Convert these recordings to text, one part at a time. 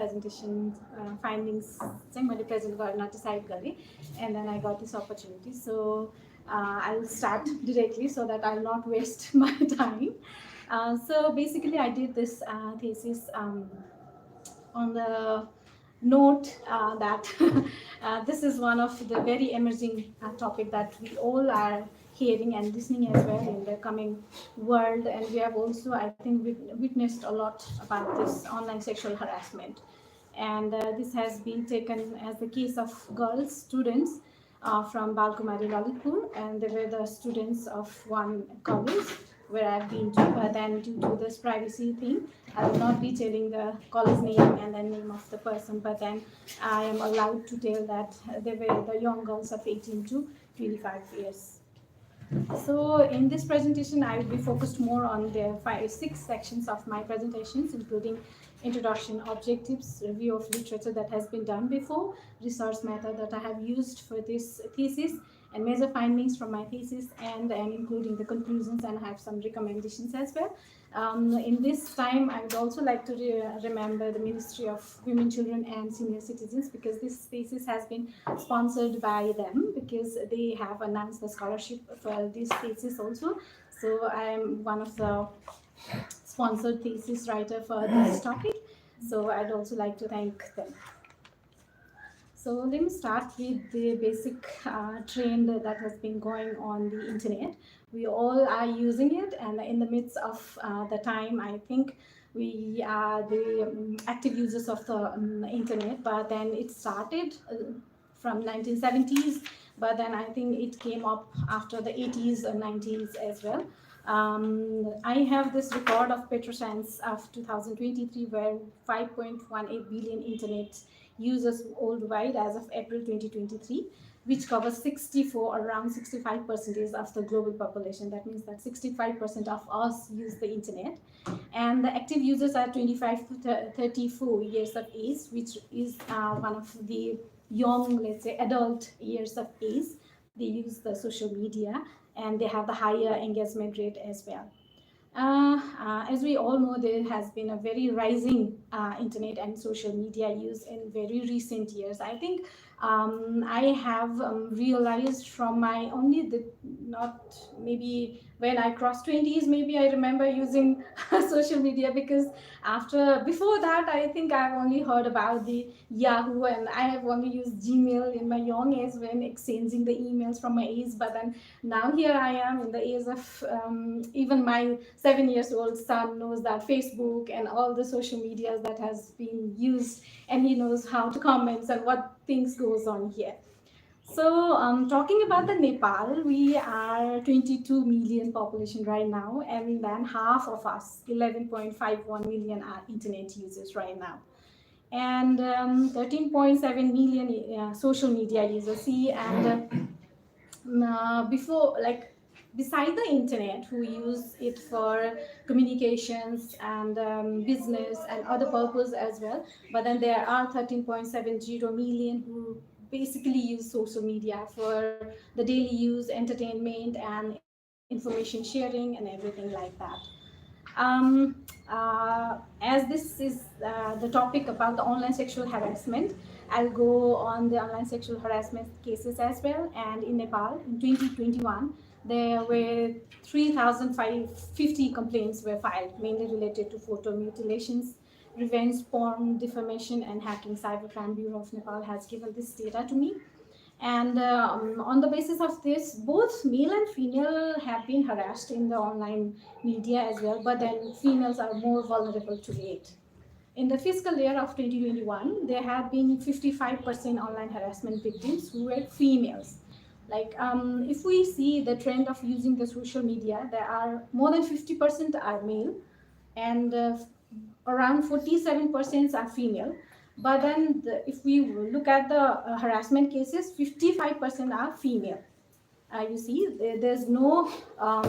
presentation findings चाहिँ मैले present गर्न डिसाइड गरेँ and then I got this opportunity. So I'll start directly so that I'll not waste my time. So basically I did this thesis on the note that this is one of the very emerging topic that we all are hearing and listening as well in the coming world, and we have also, I think, witnessed a lot about this online sexual harassment. And this has been taken as the case of girls students from Balkumari, Lalitpur, and they were the students of one college where I've been to, but then due to this privacy thing, I will not be telling the college name and the name of the person, but then I am allowed to tell that they were the young girls of 18 to 25 years. So in this presentation, I will be focused more on the 6 sections of my presentations, including introduction, objectives, review of literature that has been done before, research method that I have used for this thesis, and major findings from my thesis, and including the conclusions, and I have some recommendations as well. In this time, I would also like to remember the Ministry of Women, Children and Senior Citizens, because this thesis has been sponsored by them, because they have announced the scholarship for this thesis also. So I am one of the sponsored thesis writer for this topic. So I'd also like to thank them. So let me start with the basic trend that has been going on the internet. We all are using it, and in the midst of the time, I think we are the active users of the internet. But then it started from 1970s, but then I think it came up after the 80s and 90s as well. I have this record of PetroScience of 2023 where 5.18 billion internet users worldwide as of April 2023, which covers 64, around 65% of the global population. That means that 65% of us use the internet. And the active users are 25 to 34 years of age, which is one of the young, let's say, adult years of age. They use the social media and they have the higher engagement rate as well. As we all know, there has been a very rising internet and social media use in very recent years. I think I have realized from my only the not maybe when I crossed 20s, maybe I remember using social media, because before that I think I've only heard about the Yahoo, and I have only used Gmail in my young age when exchanging the emails from my age. But then now here I am in the age of even my 7 years old son knows that Facebook and all the social medias that has been used, and he knows how to comment and what things goes on here. So talking about the Nepal, we are 22 million population right now, and then half of us, 11.51 million, are internet users right now, and 13.7 million social media users. See, and before, like, beside the internet, who use it for communications and business and other purpose as well, but then there are 13.70 million who basically use social media for the daily use, entertainment and information sharing and everything like that. As this is the topic about the online sexual harassment, I'll go on the online sexual harassment cases as well. And in Nepal, in 2021, there were 3,550 complaints were filed, mainly related to photo mutilations, revenge porn, defamation, and hacking. Cybercrime Bureau of Nepal has given this data to me. And on the basis of this, both male and female have been harassed in the online media as well, but then females are more vulnerable to it. In the fiscal year of 2021, there have been 55% online harassment victims who were females. Like, if we see the trend of using the social media, there are more than 50% are male, and around 47% are female. But then if we look at the harassment cases, 55% are female. You see, there's no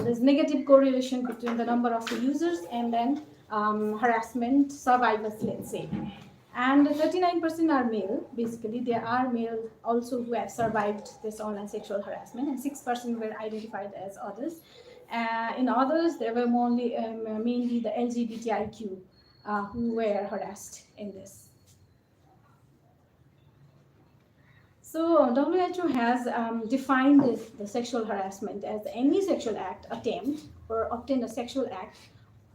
there's negative correlation between the number of users and then harassment survivors, let's say. And 39% are male. Basically, there are male also who have survived this online sexual harassment, and 6% were identified as others. In others, there were mainly the LGBTIQ who were harassed in this. So WHO has defined the sexual harassment as any sexual act, attempt, or obtain a sexual act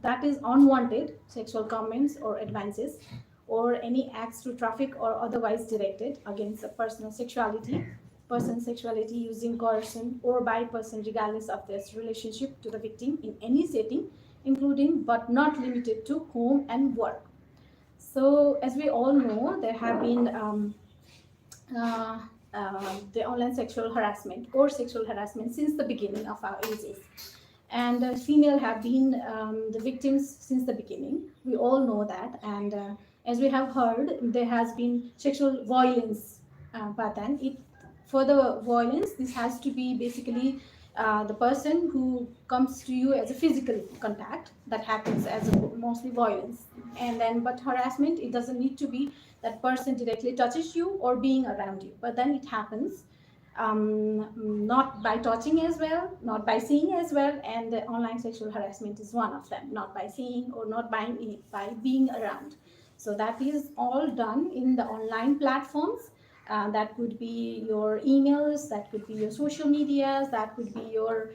that is unwanted sexual comments or advances, or any acts to traffic or otherwise directed against a person's sexuality using coercion or by person regardless of their relationship to the victim in any setting, including but not limited to home and work. So as we all know, there have been uh, the online sexual harassment or sexual harassment since the beginning of our ages. And female have been the victims since the beginning. We all know that. And as we have heard, there has been sexual violence. But then it for the violence, this has to be basically the person who comes to you as a physical contact that happens as a, mostly violence. And then but harassment, it doesn't need to be that person directly touches you or being around you, but then it happens not by touching as well, not by seeing as well, and the online sexual harassment is one of them, not by seeing or not by being around. So that is all done in the online platforms. That could be your emails, that could be your social medias, that could be your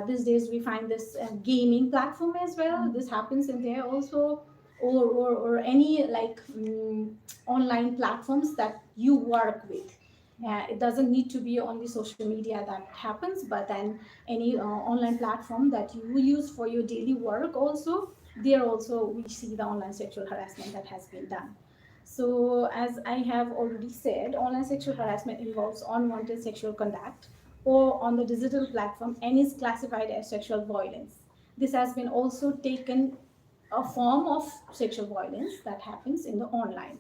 these days we find this gaming platform as well. This happens in there also, or any like online platforms that you work with. It doesn't need to be only social media that happens, but then any online platform that you use for your daily work also, there also we see the online sexual harassment that has been done. So as I have already said, online sexual harassment involves unwanted sexual conduct or on the digital platform and is classified as sexual violence. This has been also taken a form of sexual violence that happens in the online,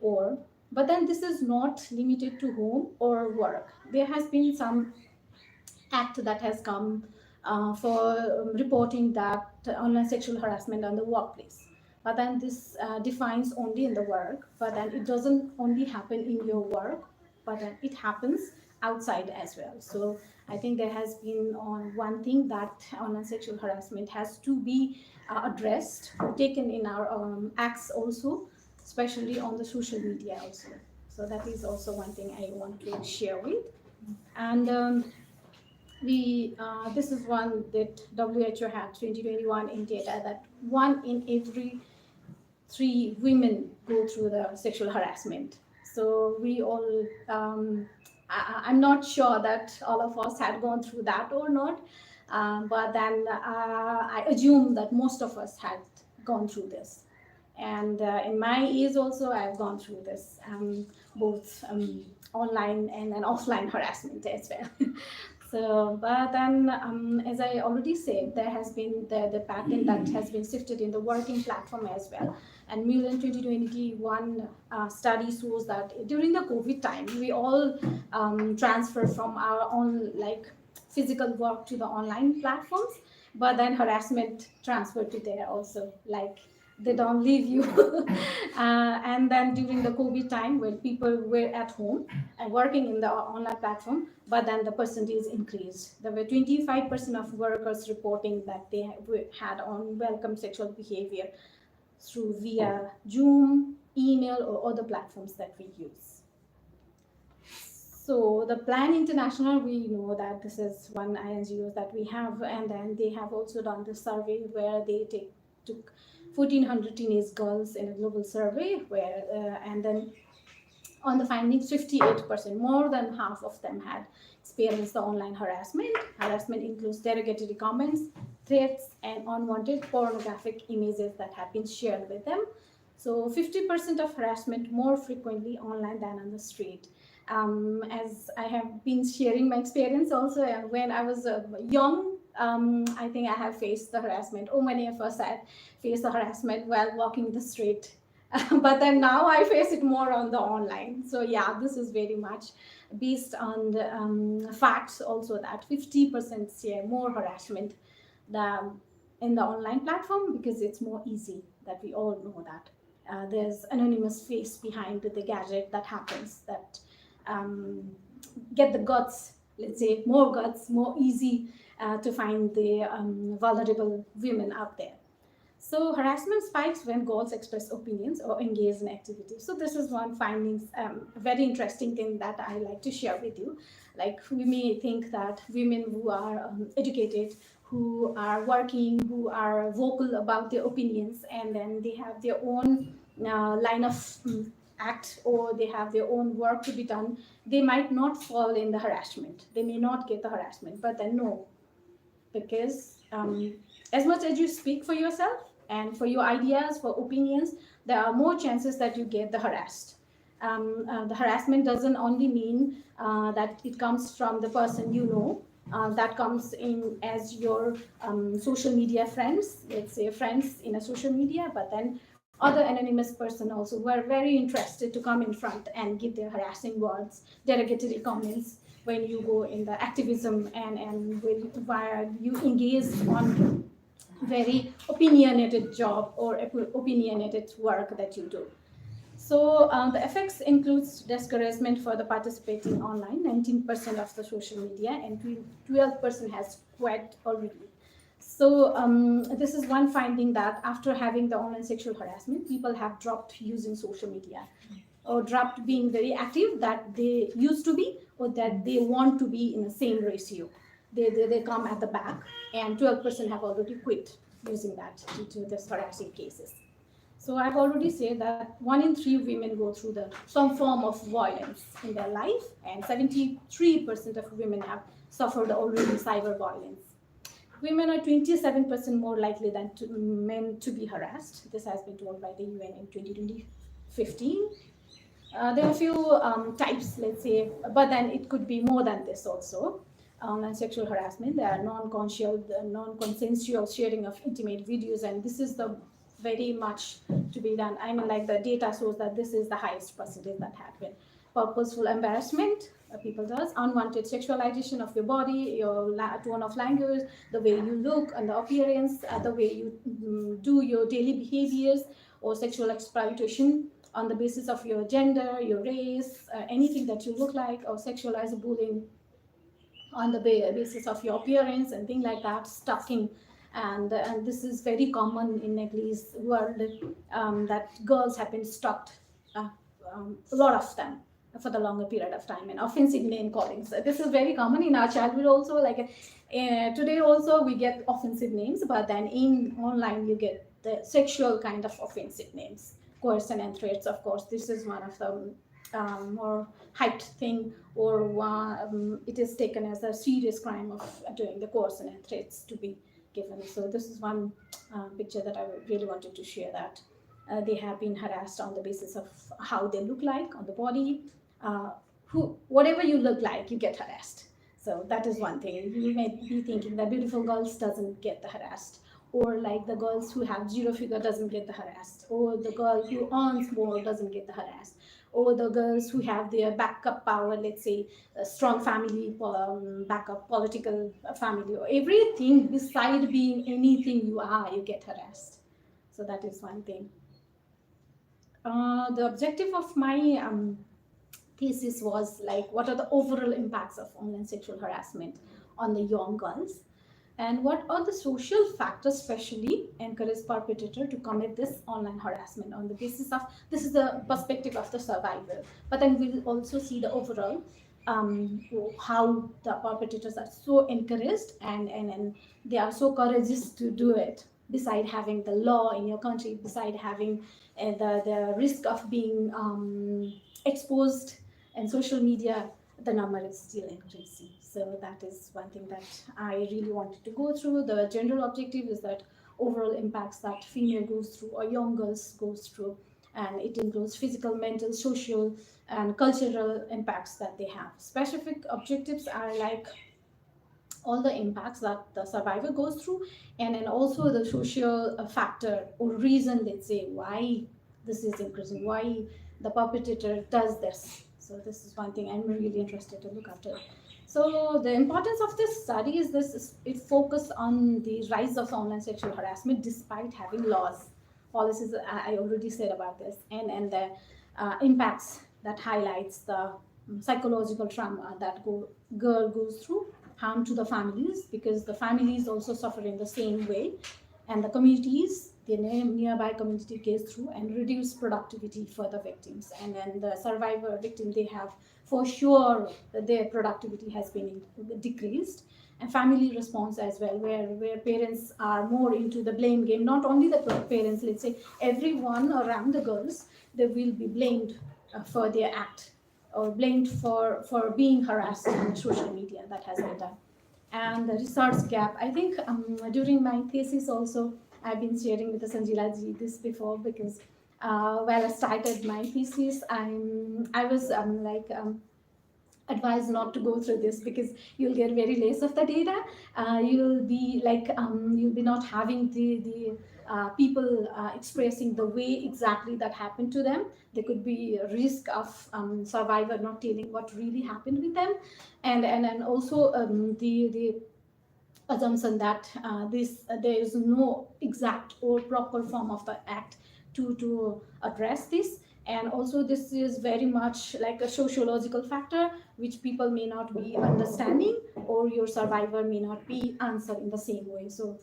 or but then this is not limited to home or work. There has been some act that has come for reporting that online sexual harassment on the workplace, but then this defines only in the work, but then it doesn't only happen in your work, but then it happens outside as well. So I think there has been on one thing that online sexual harassment has to be addressed, taken in our acts also, especially on the social media also. So that is also one thing I want to share with. And we this is one that WHO had 2021 in data that 1 in every 3 women go through the sexual harassment. So we all, I'm not sure that all of us had gone through that or not, but then I assume that most of us had gone through this. And in my years also, I've gone through this, both online and then offline harassment as well. So, but then, as I already said, there has been the pattern that has been shifted in the working platform as well. And Mulan 2021 study shows that during the COVID time, we all transfer from our own like physical work to the online platforms, but then harassment transferred to there also, like they don't leave you. And then during the COVID time, when people were at home and working in the online platform, but then the percentage increased. There were 25% of workers reporting that they had unwelcome sexual behavior through via Zoom, email, or other platforms that we use. So the Plan International, we know that this is one INGO that we have, and then they have also done this survey where they took 1,400 teenage girls in a global survey, where and then on the findings, 58%, more than half of them had experienced the online harassment. Harassment includes derogatory comments, threats, and unwanted pornographic images that have been shared with them. So 50% of harassment more frequently online than on the street. As I have been sharing my experience also, when I was young, I think I have faced the harassment, or many of us had faced the harassment while walking the street. But then now I face it more on the online. So yeah, this is very much based on the facts also that 50% share more harassment in the online platform, because it's more easy, that we all know that. There's anonymous face behind the gadget that happens, that get the guts, let's say more guts, more easy to find the vulnerable women out there. So harassment spikes when girls express opinions or engage in activities. So this is one findings, very interesting thing that I like to share with you. Like we may think that women who are educated, who are working, who are vocal about their opinions, and then they have their own line of act, or they have their own work to be done, they might not fall in the harassment. They may not get the harassment, but then no, because as much as you speak for yourself and for your ideas, for opinions, there are more chances that you get the harassed. The harassment doesn't only mean that it comes from the person you know. That comes in as your social media friends, let's say friends in a social media, but then other anonymous person also who are very interested to come in front and give their harassing words, derogatory comments when you go in the activism, and where you engage on very opinionated job or opinionated work that you do. So the effects includes discouragement for the participating online. 19% of the social media, and 12% has quit already. So this is one finding, that after having the online sexual harassment, people have dropped using social media, or dropped being very active that they used to be, or that they want to be in the same ratio. They come at the back, and 12% have already quit using that due to this harassing cases. So I've already said that 1 in 3 women go through some form of violence in their life, and 73% of women have suffered already cyber violence. Women are 27% more likely than men to be harassed. This has been told by the UN in 2015. There are a few types, let's say, but then it could be more than this also. Online sexual harassment, there are non-consensual sharing of intimate videos, and this is the very much to be done. I mean, like the data shows that this is the highest percentage that happen. Purposeful embarrassment, people does unwanted sexualization of your body, your tone of language, the way you look and the appearance, the way you do your daily behaviors, or sexual exploitation on the basis of your gender, your race, anything that you look like, or sexualized bullying on the basis of your appearance and things like that, stalking. And this is very common in Nepalese world, that girls have been stalked, a lot of them, for the longer period of time, and offensive name calling. So this is very common in our childhood also, like today also we get offensive names, but then in online you get the sexual kind of offensive names, coercion and threats. Of course, this is one of the more hyped thing, or it is taken as a serious crime of doing the coercion and threats to be given. So this is one picture that I really wanted to share, that they have been harassed on the basis of how they look like on the body. Whatever you look like, you get harassed. So that is one thing. You may be thinking that beautiful girls doesn't get the harassed, or like the girls who have zero figure doesn't get the harassed, or the girl who earns more doesn't get the harassed, or the girls who have their backup power, let's say a strong family, backup political family, or everything beside being anything you are, you get harassed. So that is one thing. The objective of my thesis was like, what are the overall impacts of online sexual harassment on the young girls, and what are the social factors especially encourage perpetrator to commit this online harassment on the basis of, this is the perspective of the survivor, but then we'll also see the overall how the perpetrators are so encouraged, and they are so courageous to do it, beside having the law in your country, beside having the risk of being exposed and social media, the number is still increasing. So that is one thing that I really wanted to go through. The general objective is that overall impacts that female goes through, or young girls goes through, and it includes physical, mental, social, and cultural impacts that they have. Specific objectives are like all the impacts that the survivor goes through, and then also the social factor or reason, let's say, why this is increasing, why the perpetrator does this. So this is one thing I'm really interested to look after. So the importance of this study is this: it focused on the rise of online sexual harassment despite having laws, policies. I already said about this, and the impacts that highlights the psychological trauma that girl goes through, harm to the families, because the families also suffer in the same way, and the communities the nearby community gets through and reduce productivity for the victims. And then the survivor victim, they have for sure their productivity has been decreased. And family response as well, where parents are more into the blame game. Not only the parents, let's say everyone around the girls, they will be blamed for their act, or blamed for being harassed on social media. That has been done. And the research gap, I think during my thesis also, I've been sharing with the Sanjila ji this before, because while I started my thesis, I was advised not to go through this, because you'll get very less of the data. You'll be not having the people expressing the way exactly that happened to them. There could be a risk of survivor not telling what really happened with them. And also the assumption that there is no exact or proper form of the act to address this. And also this is very much like a sociological factor, which people may not be understanding, or your survivor may not be answered in the same way. So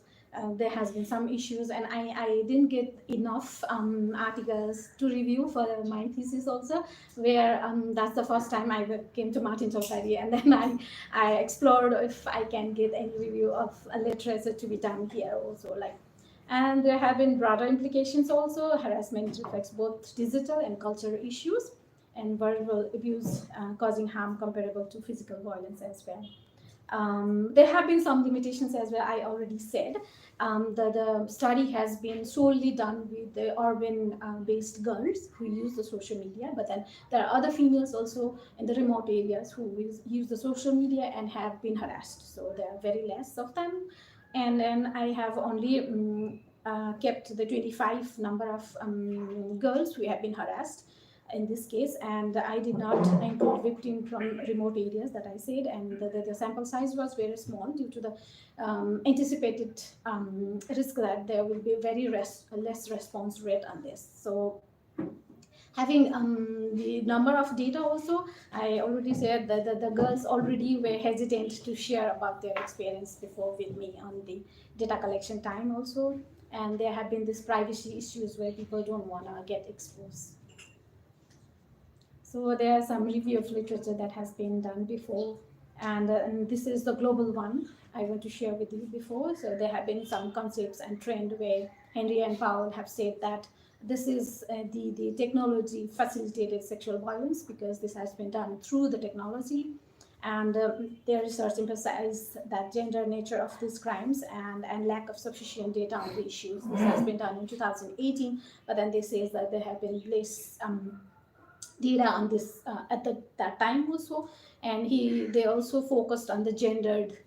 there has been some issues, and I didn't get enough articles to review for my thesis also, where that's the first time I came to Martin Society, and then I explored if I can get any review of a literature to be done here also. And there have been broader implications also. Harassment reflects both digital and cultural issues, and verbal abuse causing harm comparable to physical violence as well. There have been some limitations as well, I already said. The study has been solely done with the urban based girls who use the social media, but then there are other females also in the remote areas who use the social media and have been harassed. So there are very less of them. And then I have only kept the 25 number of girls who have been harassed in this case, and I did not include victims from remote areas that I said, and the sample size was very small due to the anticipated risk that there will be very less response rate on this. So having the number of data also, I already said that the girls already were hesitant to share about their experience before with me on the data collection time also, and there have been these privacy issues where people don't want to get exposed. So there are some review of literature that has been done before, and this is the global one I want to share with you before. So there have been some concepts and trend where Henry and Powell have said that this is the technology facilitated sexual violence, because this has been done through the technology. And their research emphasized that gender nature of these crimes and lack of sufficient data on the issues. This has been done in 2018, but then they say that there have been less data on this at that time also, and they also focused on the gendered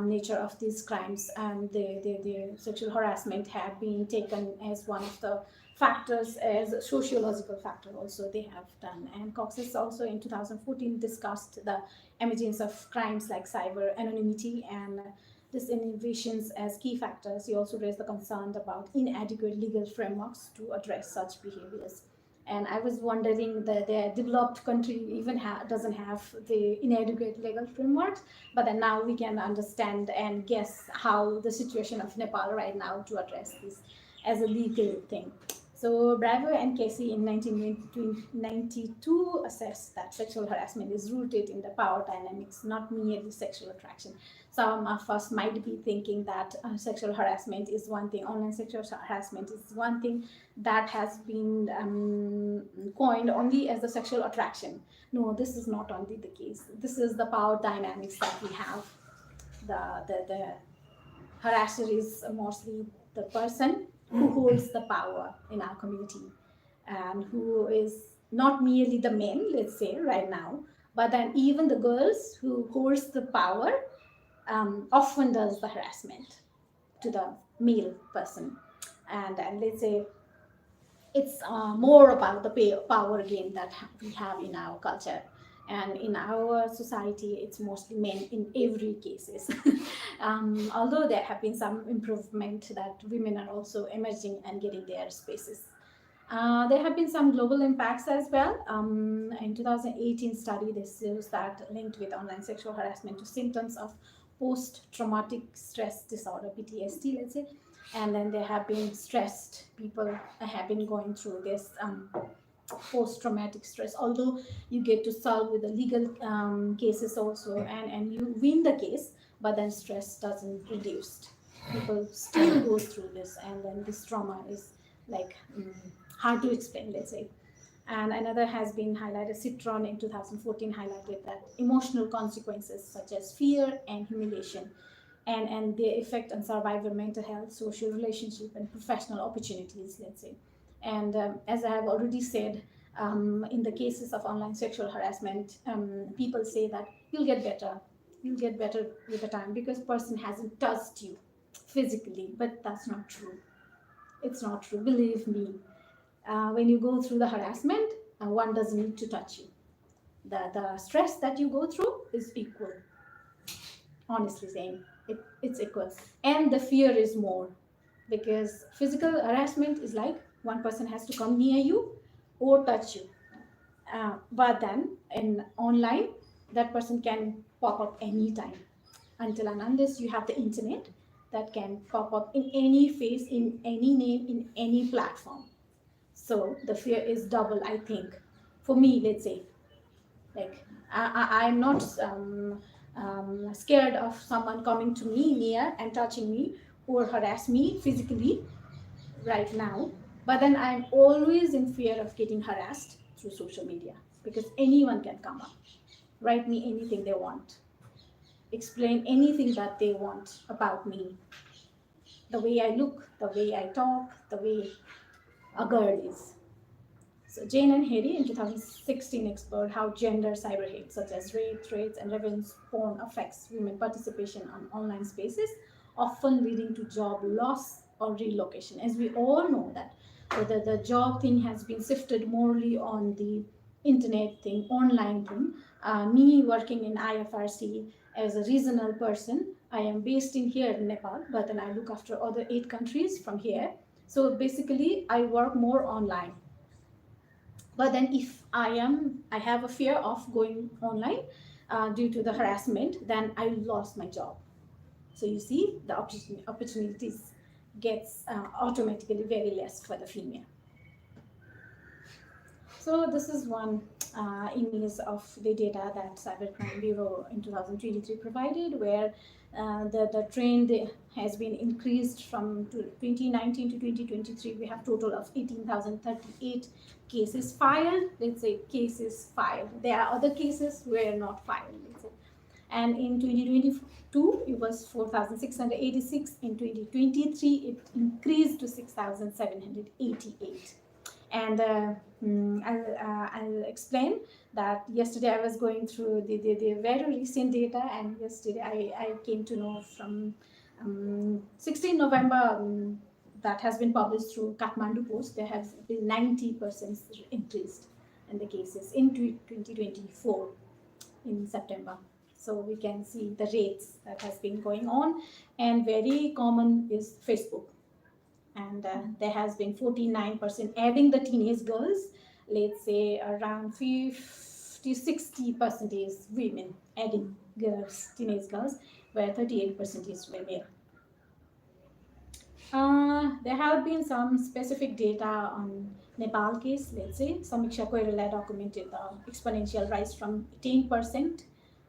nature of these crimes, and the sexual harassment have been taken as one of the factors, as a sociological factor also they have done. And Cox also in 2014 discussed the emergence of crimes like cyber anonymity and disinnovations as key factors. He also raised the concern about inadequate legal frameworks to address such behaviors. And I was wondering that the developed country even doesn't have the inadequate legal framework, but then now we can understand and guess how the situation of Nepal right now to address this as a legal thing. So Bravo and Casey in 1992 assessed that sexual harassment is rooted in the power dynamics, not merely sexual attraction. Some of us might be thinking that sexual harassment is one thing, online sexual harassment is one thing that has been coined only as the sexual attraction. No, this is not only the case. This is the power dynamics that we have. The harasser is mostly the person who holds the power in our community, and who is not merely the men, let's say right now, but then even the girls who holds the power often does the harassment to the male person. And let's say it's more about the power game that we have in our culture. And in our society, it's mostly men in every cases. Although there have been some improvement that women are also emerging and getting their spaces. There have been some global impacts as well. In 2018 study, this shows that linked with online sexual harassment to symptoms of post-traumatic stress disorder, PTSD, let's say. and then they have been stressed. People have been going through this post-traumatic stress. Although you get to solve with the legal cases also, and you win the case, but then stress doesn't reduce. People still go through this, and then this trauma is like hard to explain, let's say. And another has been highlighted, Citron in 2014 highlighted that emotional consequences such as fear and humiliation, and their effect on survivor mental health, social relationship, and professional opportunities, let's say. And as I have already said, in the cases of online sexual harassment, people say that you'll get better with the time because person hasn't touched you physically, but that's not true. It's not true, believe me. When you go through the harassment, one doesn't need to touch you. The stress that you go through is equal, honestly saying. It's equal. And the fear is more, because physical harassment is like one person has to come near you or touch you. But then in online, that person can pop up anytime, until and unless you have the internet, that can pop up in any face, in any name, in any platform. So the fear is double, I think. For me, let's say, like I'm not scared of someone coming to me near and touching me or harass me physically right now, but then I'm always in fear of getting harassed through social media, because anyone can come up, write me anything they want, explain anything that they want about me, the way I look, the way I talk, the way a girl is. So Jane and Harry in 2016 explored how gender cyber hate, such as rape, threats, and revenge porn affects women participation on online spaces, often leading to job loss or relocation. As we all know that the job thing has been shifted morely on the internet thing, online thing. Me working in IFRC as a regional person, I am based in here in Nepal, but then I look after other 8 countries from here. So basically, I work more online. But then if I have a fear of going online due to the harassment, then I lost my job. So you see, the opportunities gets automatically very less for the female. So this is one image of the data that Cybercrime Bureau in 2023 provided, where the trend has been increased from 2019 to 2023. We have total of 18,038 cases filed. Let's say cases filed. There are other cases where not filed. Let's say. And in 2022, it was 4,686. In 2023, it increased to 6,788. And I'll explain that yesterday I was going through the very recent data, and yesterday I came to know from 16 November that has been published through Kathmandu Post. There has been 90% increased in the cases in 2024 in September. So we can see the rates that has been going on, and very common is Facebook. And there has been 49% adding the teenage girls, let's say around 50-60% is women adding girls, teenage girls, where 38% is male. There have been some specific data on Nepal case, let's say. Samiksha Koirala documented the exponential rise from 10%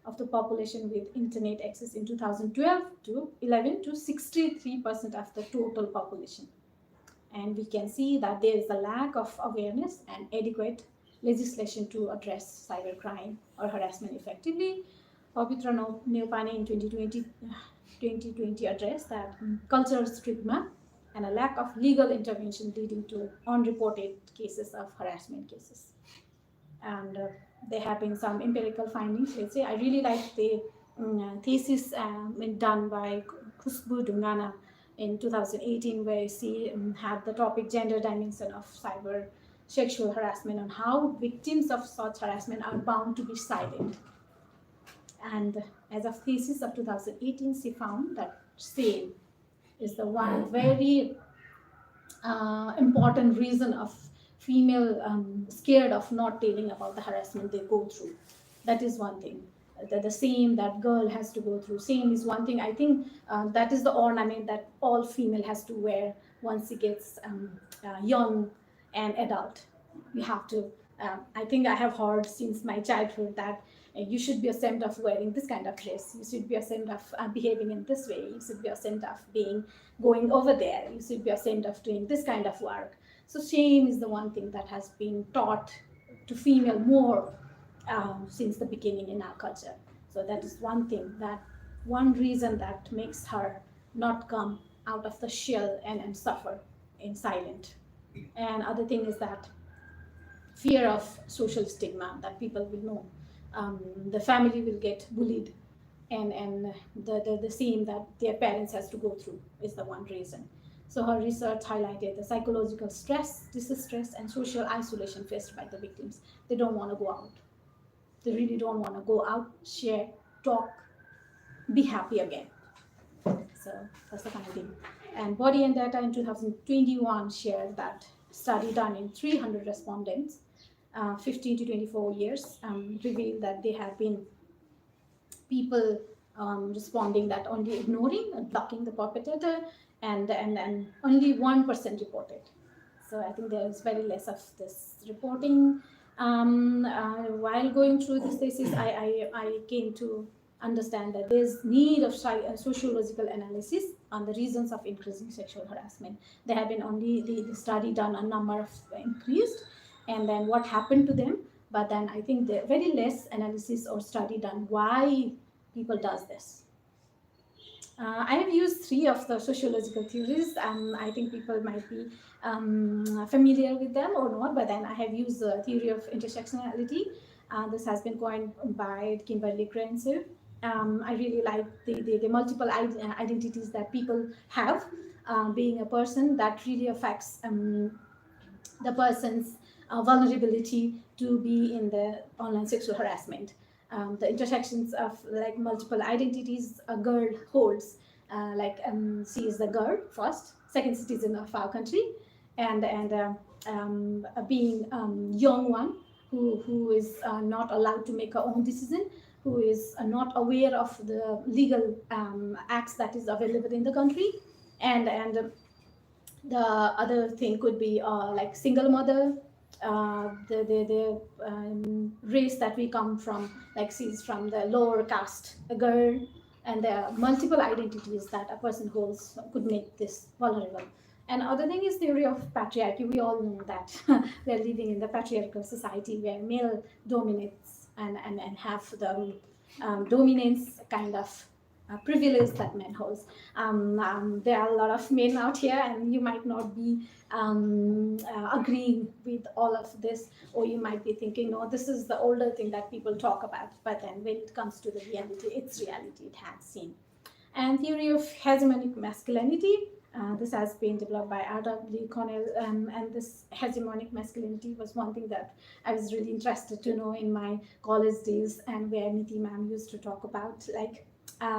of the population with internet access in 2012 to 11 to 63% of the total population. And we can see that there is a lack of awareness and adequate legislation to address cybercrime or harassment effectively. Pavitra Neopane in 2020 addressed that cultural stigma and a lack of legal intervention leading to unreported cases of harassment cases. And there have been some empirical findings. Let's say I really like the thesis done by Khushbu Dungana in 2018, where she had the topic gender dimension of cyber sexual harassment, and how victims of such harassment are bound to be silent. And as a thesis of 2018, she found that shame is the one very important reason of female scared of not telling about the harassment they go through. That is one thing. the same that girl has to go through. Same is one thing. I think that is the ornament that all female has to wear once he gets young and adult. You have to. I think I have heard since my childhood that you should be ashamed of wearing this kind of dress. You should be ashamed of behaving in this way. You should be ashamed of being going over there. You should be ashamed of doing this kind of work. So shame is the one thing that has been taught to female more since the beginning in our culture. So that is one thing, that one reason that makes her not come out of the shell and suffer in silence. And other thing is that fear of social stigma, that people will know. The family will get bullied, and the same that their parents has to go through is the one reason. So her research highlighted the psychological stress, distress, and social isolation faced by the victims. They don't want to go out. They really don't want to go out, share, talk, be happy again. So that's the kind of thing. And Body and Data in 2021 shared that study done in 300 respondents, 15 to 24 years, revealed that there have been people responding that only ignoring and blocking the perpetrator, and only 1% reported. So I think there is very less of this reporting. While going through this thesis, I came to understand that there's need of sociological analysis on the reasons of increasing sexual harassment. There have been only the study done, a number of increased, and then what happened to them. But then I think there very less analysis or study done why people does this. I have used 3 of the sociological theories. I think people might be familiar with them or not, but then I have used the theory of intersectionality. This has been coined by Kimberly Crenshaw. I really like the multiple identities that people have. Being a person, that really affects the person's vulnerability to be in the online sexual harassment. The intersections of like multiple identities a girl holds, she is the girl first, second citizen of our country, and being young one who is not allowed to make her own decision, who is not aware of the legal acts that is available in the country, and the other thing could be like single mother, the race that we come from, like she's from the lower caste, a girl, and there are multiple identities that a person holds could make this vulnerable. And other thing is theory of patriarchy. We all know that we are living in the patriarchal society where male dominates and have the dominance kind of privilege that men holds. There are a lot of men out here, and you might not be agreeing with all of this, or you might be thinking, no, this is the older thing that people talk about. But then when it comes to the reality, it's reality, it has seen. And theory of hegemonic masculinity. This has been developed by R.W. Connell, and this hegemonic masculinity was one thing that I was really interested to know in my college days, and where Niti ma'am used to talk about, like,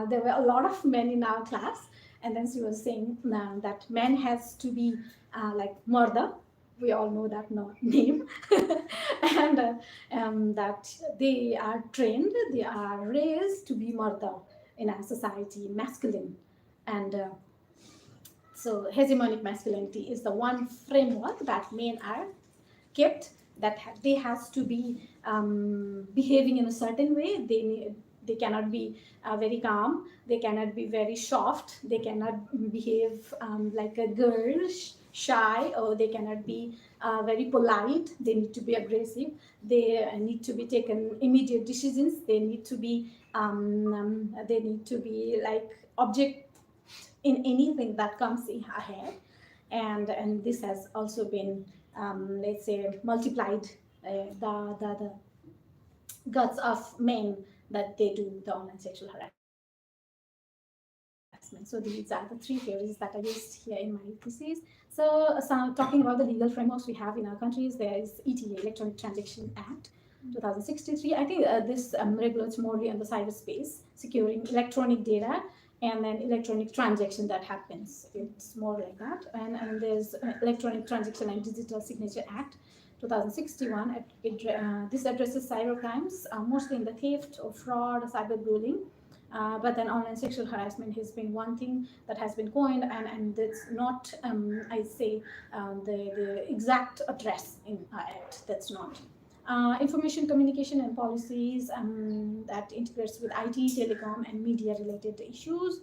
there were a lot of men in our class, and then she was saying that men has to be like murder. We all know that name. And that they are trained, they are raised to be murder in our society, masculine. And so hegemonic masculinity is the one framework that men are kept, that they has to be behaving in a certain way. They cannot be very calm, they cannot be very soft, they cannot behave like a girl, shy, or they cannot be very polite. They need to be aggressive, they need to be taken immediate decisions, they need to be like object in anything that comes in ahead. And this has also been let's say multiplied the guts of men that they do the online sexual harassment. So these are the 3 theories that I used here in my thesis. So talking about the legal frameworks we have in our countries, there is ETA, Electronic Transaction Act 2063. I think this regulates more on the cyberspace, securing electronic data and then electronic transaction that happens. It's more like that. And there's Electronic Transaction and Digital Signature Act 2061. This addresses cybercrimes, mostly in the theft or fraud or cyberbullying. But then online sexual harassment has been one thing that has been coined, and it's not, I say, the exact address in our act. That's not. Information communication and policies that integrates with IT, telecom, and media-related issues.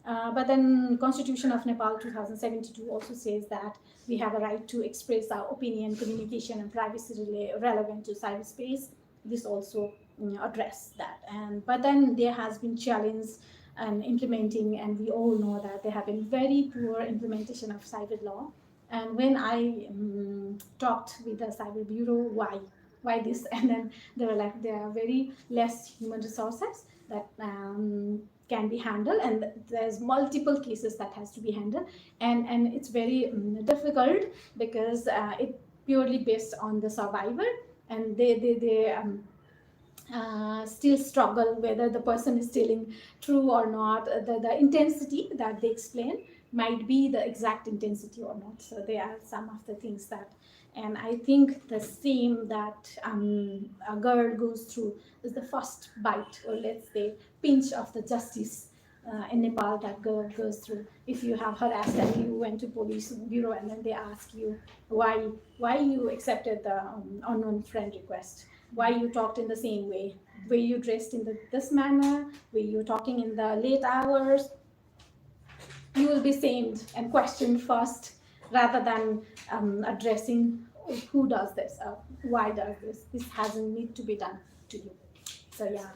But then Constitution of Nepal 2072 also says that we have a right to express our opinion, communication, and privacy relevant to cyberspace. This also address that. And but then there has been challenge and implementing, and we all know that there have been very poor implementation of cyber law. And when I talked with the cyber bureau, why this, and then they were like, there are very less human resources that can be handled, and there's multiple cases that has to be handled, and it's very difficult because it purely based on the survivor, and they still struggle whether the person is telling true or not. The intensity that they explain might be the exact intensity or not. So there are some of the things that, and I think the same that a girl goes through is the first bite, or let's say pinch of the justice in Nepal that girl goes through. If you have harassed and you went to police bureau, and then they ask you why you accepted the unknown friend request, why you talked in the same way, were you dressed in this manner, were you talking in the late hours, you will be shamed and questioned first, rather than addressing who does this, why does this hasn't need to be done to you. So yeah.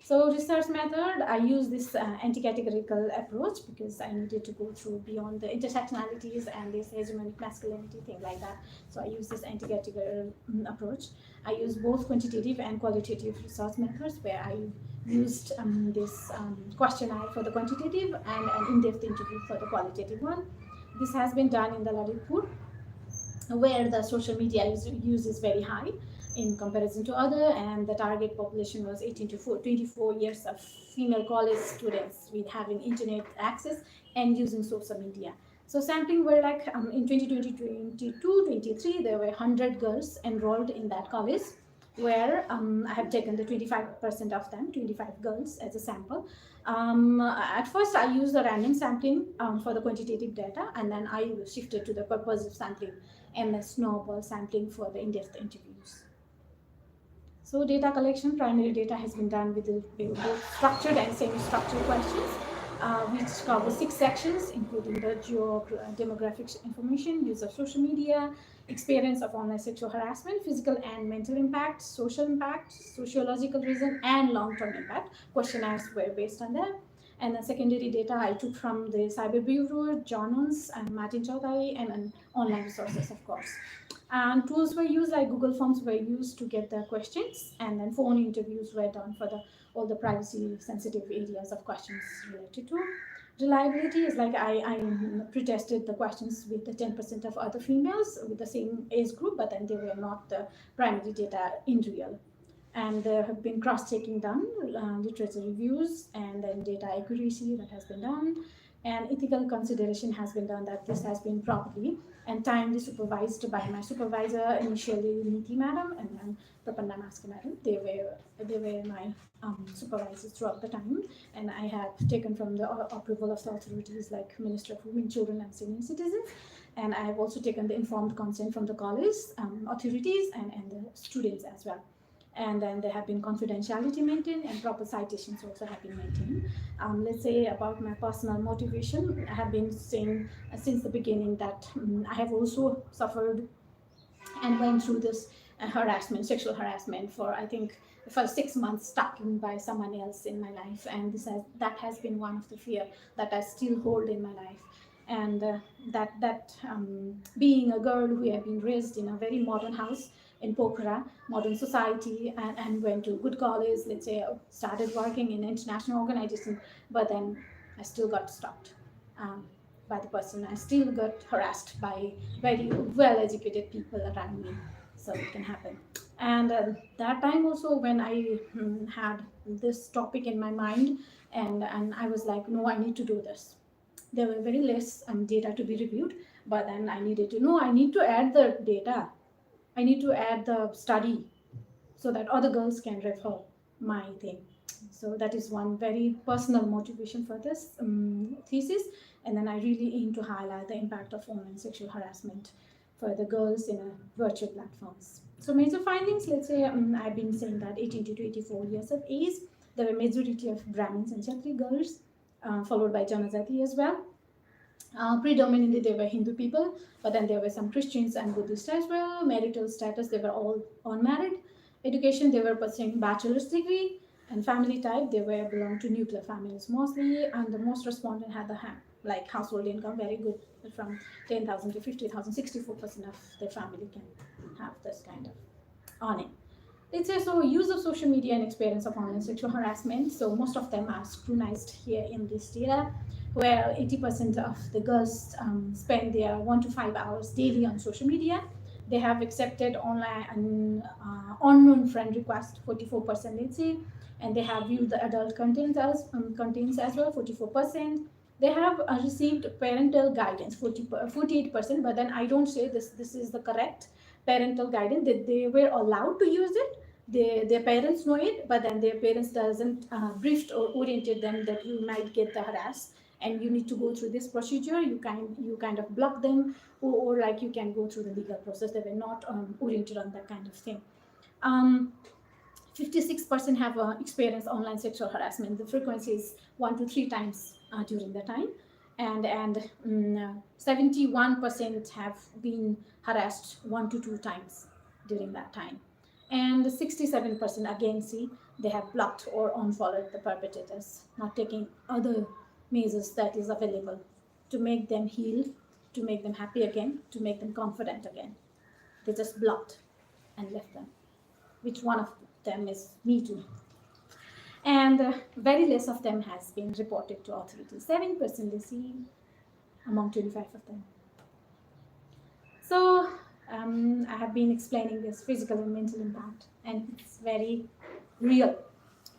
So research method, I use this anti-categorical approach because I needed to go through beyond the intersectionalities and this hegemonic masculinity thing like that. So I use this anti-categorical approach. I use both quantitative and qualitative research methods, where I used this questionnaire for the quantitative and an in-depth interview for the qualitative one. This has been done in the Lalitpur, where the social media use is very high in comparison to other, and the target population was 18 to 24 years of female college students with having internet access and using social media. So sampling were like in 2020, 22, 23, there were 100 girls enrolled in that college, where I have taken the 25% of them, 25 girls as a sample. At first I used the random sampling for the quantitative data, and then I shifted to the purposive sampling and the snowball sampling for the in-depth interviews. So data collection, primary data has been done with both structured and semi-structured questions, which cover 6 sections, including the demographic information, use of social media, experience of online sexual harassment, physical and mental impact, sociological reason, and long-term impact. Questionnaires were based on that. And the secondary data I took from the Cyber Bureau, journals, and Martin Chaudhary, and online resources, of course. And tools were used, like Google Forms were used to get the questions, and then phone interviews were done for all the privacy sensitive areas of questions related to. Reliability is like I pre-tested the questions with the 10% of other females with the same age group, but then they were not the primary data in real. And there have been cross-checking done, literature reviews, and then data accuracy that has been done, and ethical consideration has been done, that this has been properly and timely supervised by my supervisor, initially Niti madam, and then Prapanna Maska madam. They were my supervisors throughout the time, and I have taken from the approval of the authorities like Minister of Women, Children and Senior Citizens, and I have also taken the informed consent from the college authorities and the students as well. And then there have been confidentiality maintained, and proper citations also have been maintained. Let's say about my personal motivation, I have been saying since the beginning that I have also suffered and went through this harassment, sexual harassment, for I think for 6 months, stuck in by someone else in my life, and that has been one of the fear that I still hold in my life. And that being a girl who had been raised in a very modern house in Pokhara, modern society, and went to good college, let's say, started working in international organization, but then I still got stopped by the person. I still got harassed by very well-educated people around me. So it can happen. And that time also, when I had this topic in my mind, and I was like, no, I need to do this. There were very less data to be reviewed, But then I needed to know, I need to add the data, I need to add the study so that other girls can refer my thing. So that is one very personal motivation for this thesis. And then I really aim to highlight the impact of online sexual harassment for the girls in virtual platforms. So major findings, let's say I've been saying that 18 to 24 years of age, there were majority of Brahmins and Kshatriya girls, followed by Janajati as well. Predominantly they were Hindu people, but then there were some Christians and Buddhists as well. Marital status, they were all unmarried. Education, they were pursuing bachelor's degree. And family type, they were belong to nuclear families mostly, and the most respondent had the like household income very good, from 10,000 to 50,000. 64% of their family can have this kind of earning. Let's say, so use of social media and experience of online sexual harassment. So most of them are scrutinized here in this data, where 80% of the girls spend their 1 to 5 hours daily on social media. They have accepted online and unknown friend requests, 44%, let's say, and they have viewed the adult contents as well, 44%. They have received parental guidance, 48%, but then I don't say this is the correct parental guidance, that they were allowed to use it. Their parents know it, but then their parents doesn't briefed or oriented them that you might get the harass and you need to go through this procedure. You kind of block them, or like you can go through the legal process. They were not oriented on that kind of thing. 56% have experienced online sexual harassment. The frequency is 1 to 3 times during the time, and 71% have been harassed 1 to 2 times during that time, and 67% again, see, they have blocked or unfollowed the perpetrators, not taking other measures that is available to make them heal, to make them happy again, to make them confident again. They just blocked and left them, which one of them is me too. And very less of them has been reported to authorities. 7% they see among 25 of them. So I have been explaining this physical and mental impact, and it's very real.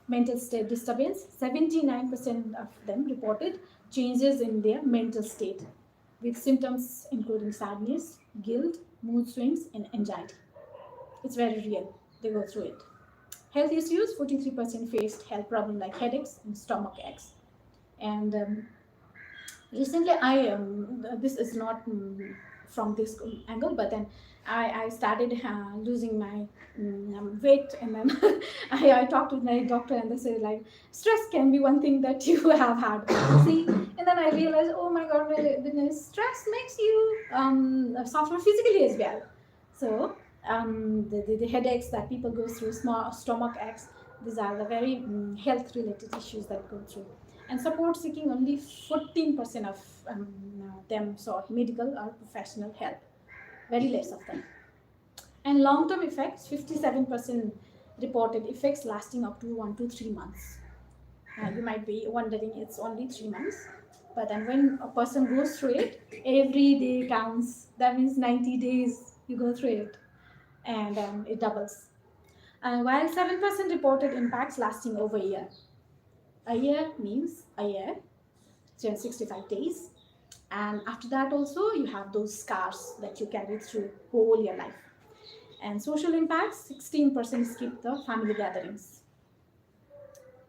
Mental state disturbance, 79% of them reported changes in their mental state, with symptoms including sadness, guilt, mood swings, and anxiety. It's very real. They go through it. Health issues, 43% faced health problems like headaches and stomach aches. And recently, this is not from this angle, but then I started losing my weight, and then I talked to my doctor, and they said like stress can be one thing that you have had. See, and then I realized, oh my God, my goodness, stress makes you suffer physically as well. So the headaches that people go through, small stomach aches, these are the very health related issues that go through. And support seeking, only 14% of them sought medical or professional help, very less of them. And long-term effects, 57% reported effects lasting up to 1 to 3 months. You might be wondering it's only 3 months, but then when a person goes through it, every day counts. That means 90 days you go through it, and it doubles. While 7% reported impacts lasting over a year. A year means a year, 365 days. And after that also, you have those scars that you carry through whole your life. And social impacts, 16% skip the family gatherings.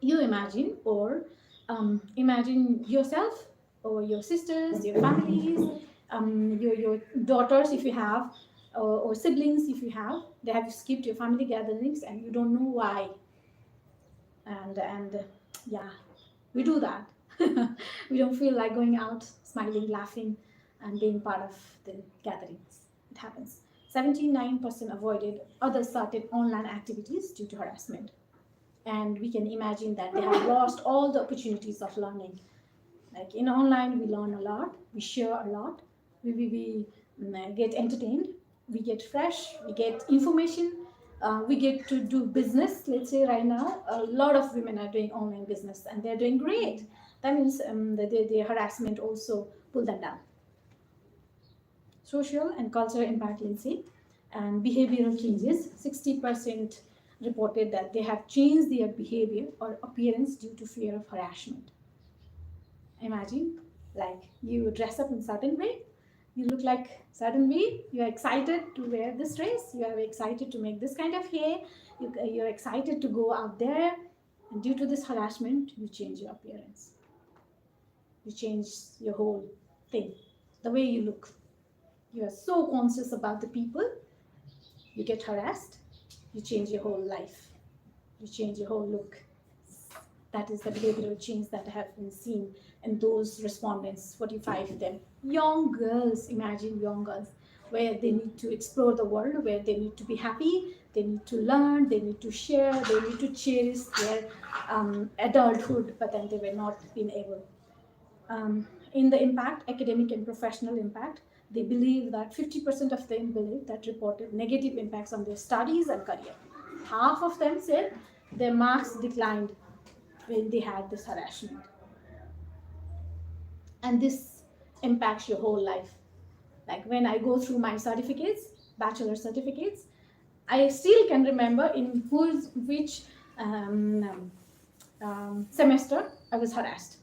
You imagine, or imagine yourself, or your sisters, your families, your daughters if you have, or siblings if you have, they have skipped your family gatherings and you don't know why. And yeah, we do that. We don't feel like going out, smiling, laughing, and being part of the gatherings. It happens. 79% avoided other started online activities due to harassment. And we can imagine that they have lost all the opportunities of learning. Like in online, we learn a lot, we share a lot, we get entertained, we get fresh, we get information, we get to do business. Let's say right now, a lot of women are doing online business and they're doing great. That means the harassment also pull them down. Social and cultural impact, Lindsay, and behavioral changes. 60% reported that they have changed their behavior or appearance due to fear of harassment. Imagine, like you dress up in a certain way, You look like suddenly you are excited to wear this dress, you are excited to make this kind of hair, you're excited to go out there, and due to this harassment, you change your appearance. You change your whole thing, the way you look. You are so conscious about the people, you get harassed, you change your whole life, you change your whole look. That is the behavioral change that have been seen in those respondents, 45 of them. Young girls, imagine young girls, where they need to explore the world, where they need to be happy, they need to learn, they need to share, they need to cherish their adulthood, but then they were not being able. In the impact, academic and professional impact, they believe that 50% of them believe that reported negative impacts on their studies and career. Half of them said their marks declined when they had this harassment. And this impacts your whole life. Like when I go through my certificates, bachelor certificates, I still can remember in which semester I was harassed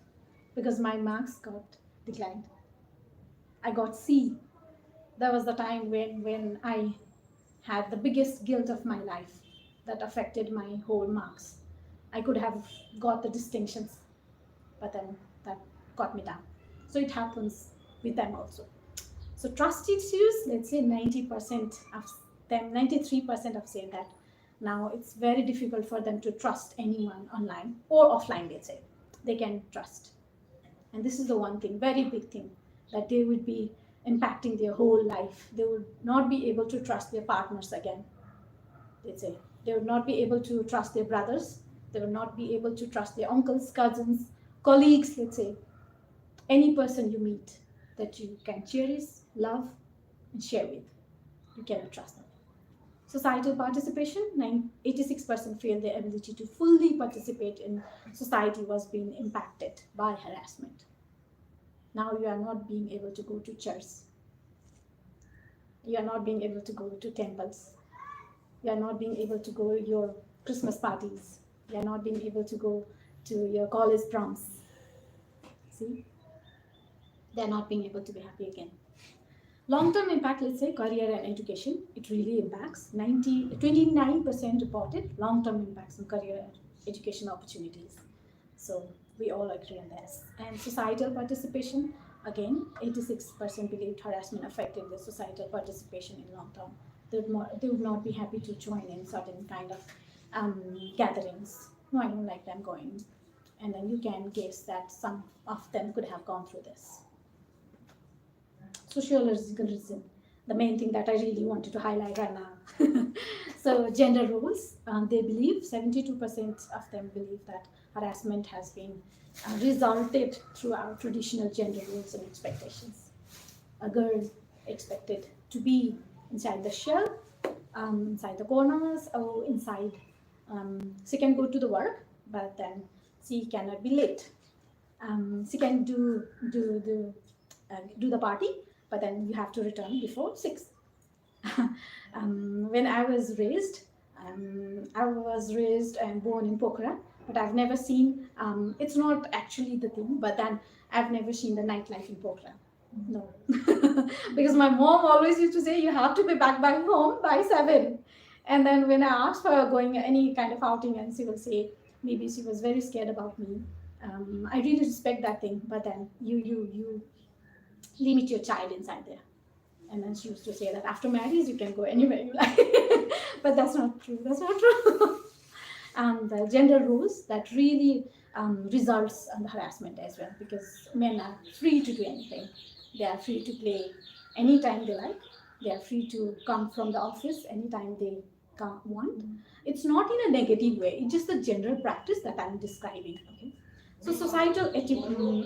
because my marks got declined. I got C. That was the time when I had the biggest guilt of my life that affected my whole marks. I could have got the distinctions, but then that got me down. So it happens with them also. So trust issues, let's say 90% of them, 93% have said that now it's very difficult for them to trust anyone online or offline, let's say. They can trust. And this is the one thing, very big thing, that they would be impacting their whole life. They would not be able to trust their partners again, let's say. They would not be able to trust their brothers. They would not be able to trust their uncles, cousins, colleagues, let's say. Any person you meet that you can cherish, love, and share with, you cannot trust them. Societal participation, 86% feel their ability to fully participate in society was being impacted by harassment. Now you are not being able to go to church. You are not being able to go to temples. You are not being able to go to your Christmas parties. You are not being able to go to your college proms. See? They are not being able to be happy again. Long-term impact, let's say career and education, it really impacts. 29% reported long-term impacts on career and education opportunities. So we all agree on this. And societal participation, again, 86% believed harassment affected their societal participation in long term. They would not be happy to join in certain kind of gatherings. No, I don't like them going. And then you can guess that some of them could have gone through this. Sociologism, the main thing that I really wanted to highlight right now. So gender roles, they believe, 72% of them believe that harassment has been resulted through our traditional gender roles and expectations. A girl expected to be inside the shell, inside the corners, or inside. She can go to the work, but then she cannot be late. She can do the party, but then you have to return before 6. When I was raised and born in Pokhara, but I've never seen, it's not actually the thing, but then I've never seen the nightlife in Pokhara. No. Because my mom always used to say, you have to be back home by 7. And then when I asked for going any kind of outing, and she will say, maybe she was very scared about me. I really respect that thing, but then you limit your child inside there. And then she used to say that after marriage you can go anywhere you like. But that's not true. That's not true. And the gender roles that really results in the harassment as well, because men are free to do anything. They are free to play anytime they like. They are free to come from the office anytime they want. It's not in a negative way. It's just the general practice that I'm describing. Okay. So societal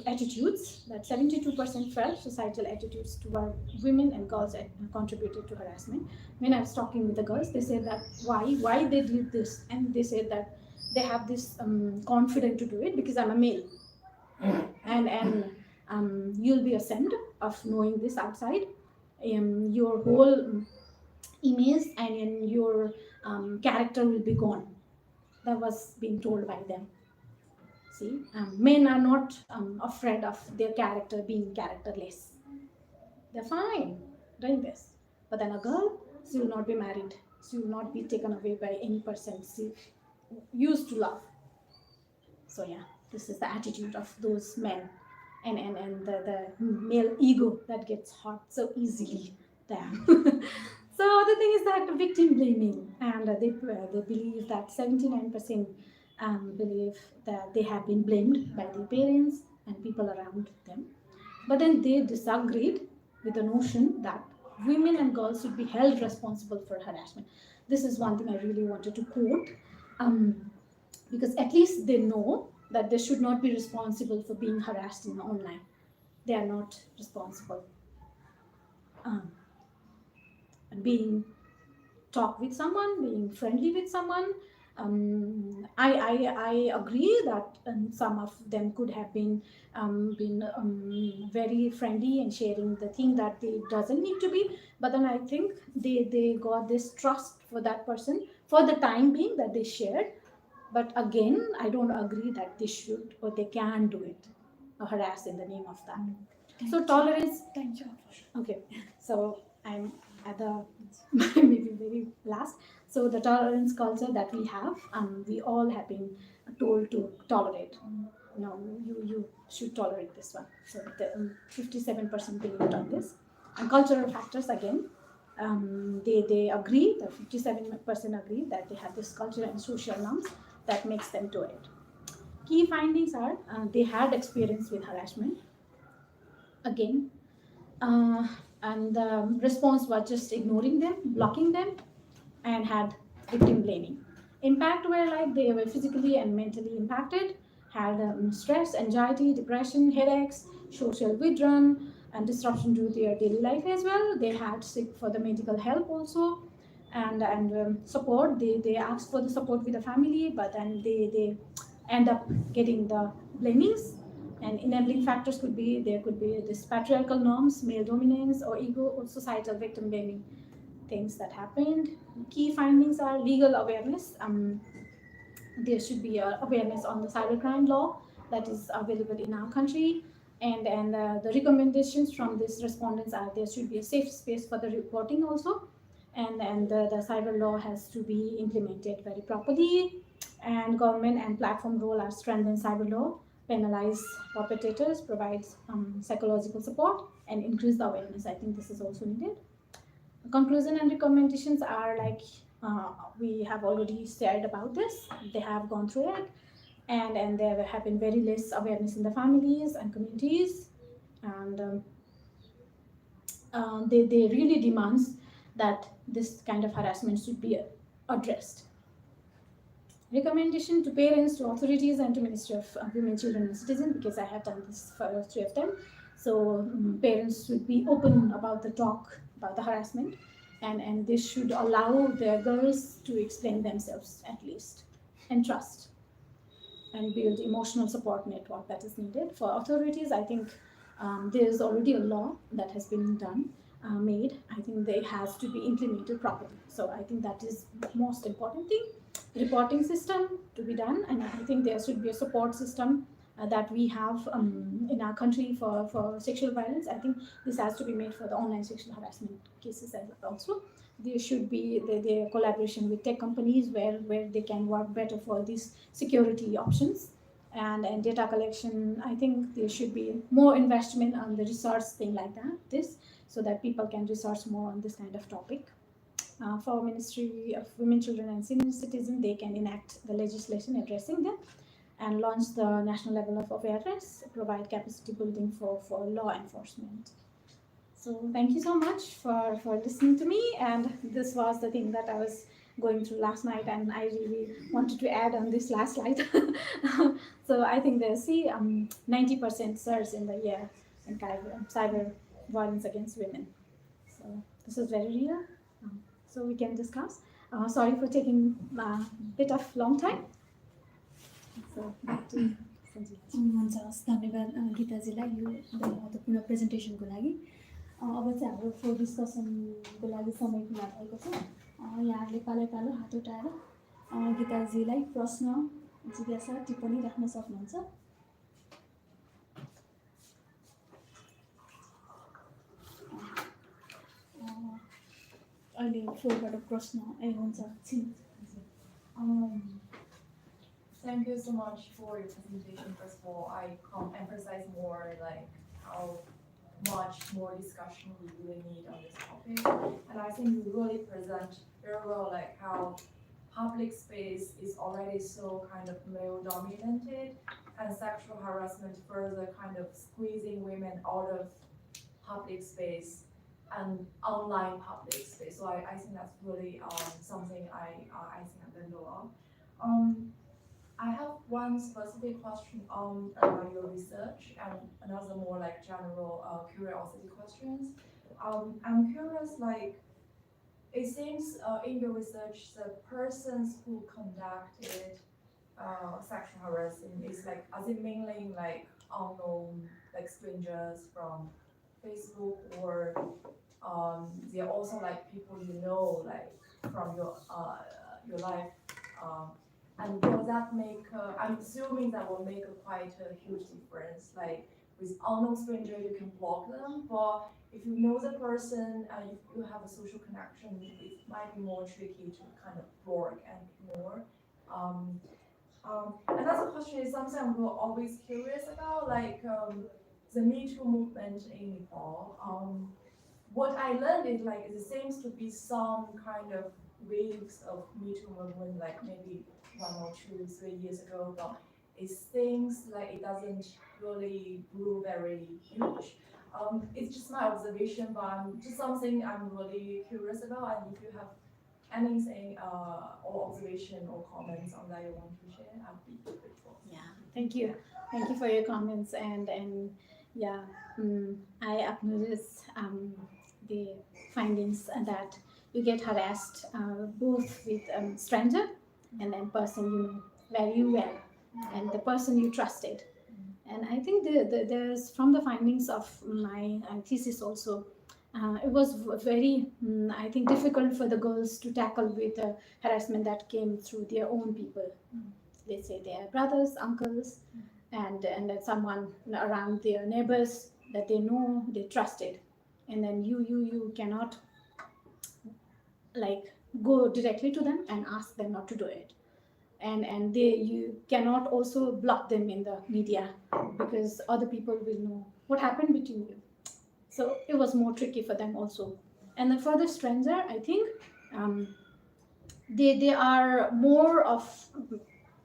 attitudes, that 72% felt societal attitudes toward women and girls contributed to harassment. When I was talking with the girls, they said that why they did this, and they said that they have this confidence to do it because I'm a male, and you'll be ashamed of knowing this outside. Your whole image and in your character will be gone. That was being told by them. See, men are not afraid of their character being characterless. they're fine doing this. But then a girl, she will not be married. She will not be taken away by any person she used to love. So yeah, this is the attitude of those men, and the male ego that gets hurt so easily. Damn. So the thing is that victim blaming, and they believe that 79% believe that they have been blamed by their parents and people around them. But then they disagreed with the notion that women and girls should be held responsible for harassment. This is one thing I really wanted to quote, because at least they know that they should not be responsible for being harassed in online. They are not responsible. And being talk with someone, being friendly with someone. I agree that some of them could have been very friendly and sharing the thing that they doesn't need to be, but then I think they got this trust for that person for the time being that they shared. But again, I don't agree that they should or they can do it, or harass in the name of that. So tolerance. Thank you. Okay, so I'm at the maybe very last. So the tolerance culture that we have, we all have been told to tolerate. No, you should tolerate this one. So the 57% believed on this. And cultural factors again, they agree that 57% agree that they have this cultural and social norms that makes them do it. Key findings are they had experience with harassment again, uh, and the response was just ignoring them, blocking them, and had victim blaming. Impact were like they were physically and mentally impacted, had stress, anxiety, depression, headaches, social withdrawal, and disruption to their daily life as well. They had seek for the medical help also, and support. They asked for the support with the family, but then they end up getting the blamings. And enabling factors could be there could be this patriarchal norms, male dominance, or ego, or societal victim blaming things that happened. Key findings are legal awareness. There should be awareness on the cybercrime law that is available in our country. And the recommendations from these respondents are there should be a safe space for the reporting also. And the cyber law has to be implemented very properly. And government and platform role are strengthen cyber law, penalize perpetrators, provides psychological support, and increase the awareness. I think this is also needed. Conclusion and recommendations are like we have already said about this. They have gone through it, and there have been very less awareness in the families and communities, and they really demands that this kind of harassment should be addressed. Recommendation to parents, to authorities, and to Ministry of Women, Children and Citizens, because I have done this for 3 of them. So parents should be open about the talk about the harassment, and this should allow their girls to explain themselves at least, and trust, and build emotional support network that is needed. For authorities, I think there is already a law that has been done, made. I think they has to be implemented properly. So I think that is most important thing. Reporting system to be done, and I think there should be a support system that we have in our country for sexual violence. I think this has to be made for the online sexual harassment cases as well. Also, there should be the collaboration with tech companies where they can work better for these security options, and data collection. I think there should be more investment on the research thing like that, this, so that people can research more on this kind of topic. For Ministry of Women, Children and Senior Citizens, they can enact the legislation addressing them and launch the national level of awareness, provide capacity building for law enforcement. So thank you so much for listening to me, and this was the thing that I was going through last night, and I really wanted to add on this last slide. So I think there's 90% surge in the year in cyber violence against women. So this is very real. So we can discuss. Sorry for taking a bit of long time. So back to Sanjeev. हुन्छ, हस्, धन्यवाद गीताजीलाई यो महत्त्वपूर्ण प्रेजेन्टेसनको लागि। अब चाहिँ हाम्रो floor डिस्कसनको लागि समय पूरा भएको छ। यहाँहरूले पालै पालो हात उठाएर गीताजीलाई प्रश्न, जिज्ञासा, टिप्पणी राख्न सक्नुहुन्छ। अहिले फ्लोरबाट प्रश्न ए हुन्छ छिन् Thank you so much for your presentation. First of all, I can't emphasize more like how much more discussion we really need on this topic. And I think you really present very well like how public space is already so kind of male dominated and sexual harassment further kind of squeezing women out of public space and online public space. So I think that's really something I think I learned a lot. I have one specific question on your research and another more like general curiosity questions. I'm curious, like, it seems in your research the persons who conducted sexual harassment is like, as it mainly like unknown, like strangers from Facebook, or they're also like people you know, like from your life. And will that make, I'm assuming that will make quite a huge difference. Like with unknown stranger, you can block them, but if you know the person and if you have a social connection, it might be more tricky to kind of block and ignore. Another question is something I'm always curious about, like the Me Too movement in Nepal. What I learned is like there seems to be some kind of waves of Me Too movement, like maybe 1 or 2, 3 years ago, but it seems like it doesn't really grow very huge. It's just my observation, but just something I'm really curious about. And if you have anything or observation or comments on that you want to share, I'd be grateful. Yeah, thank you. Thank you for your comments. And yeah, I acknowledge the findings that you get harassed both with stranger and then person you know very well and the person you trusted. And I think there's from the findings of my thesis also, it was very, I think, difficult for the girls to tackle with the harassment that came through their own people. Let's say their brothers, uncles, and then someone around their neighbors that they know, they trusted, and then you cannot like go directly to them and ask them not to do it, and you cannot also block them in the media because other people will know what happened between you. So it was more tricky for them also. And then for the stranger, I think they are more of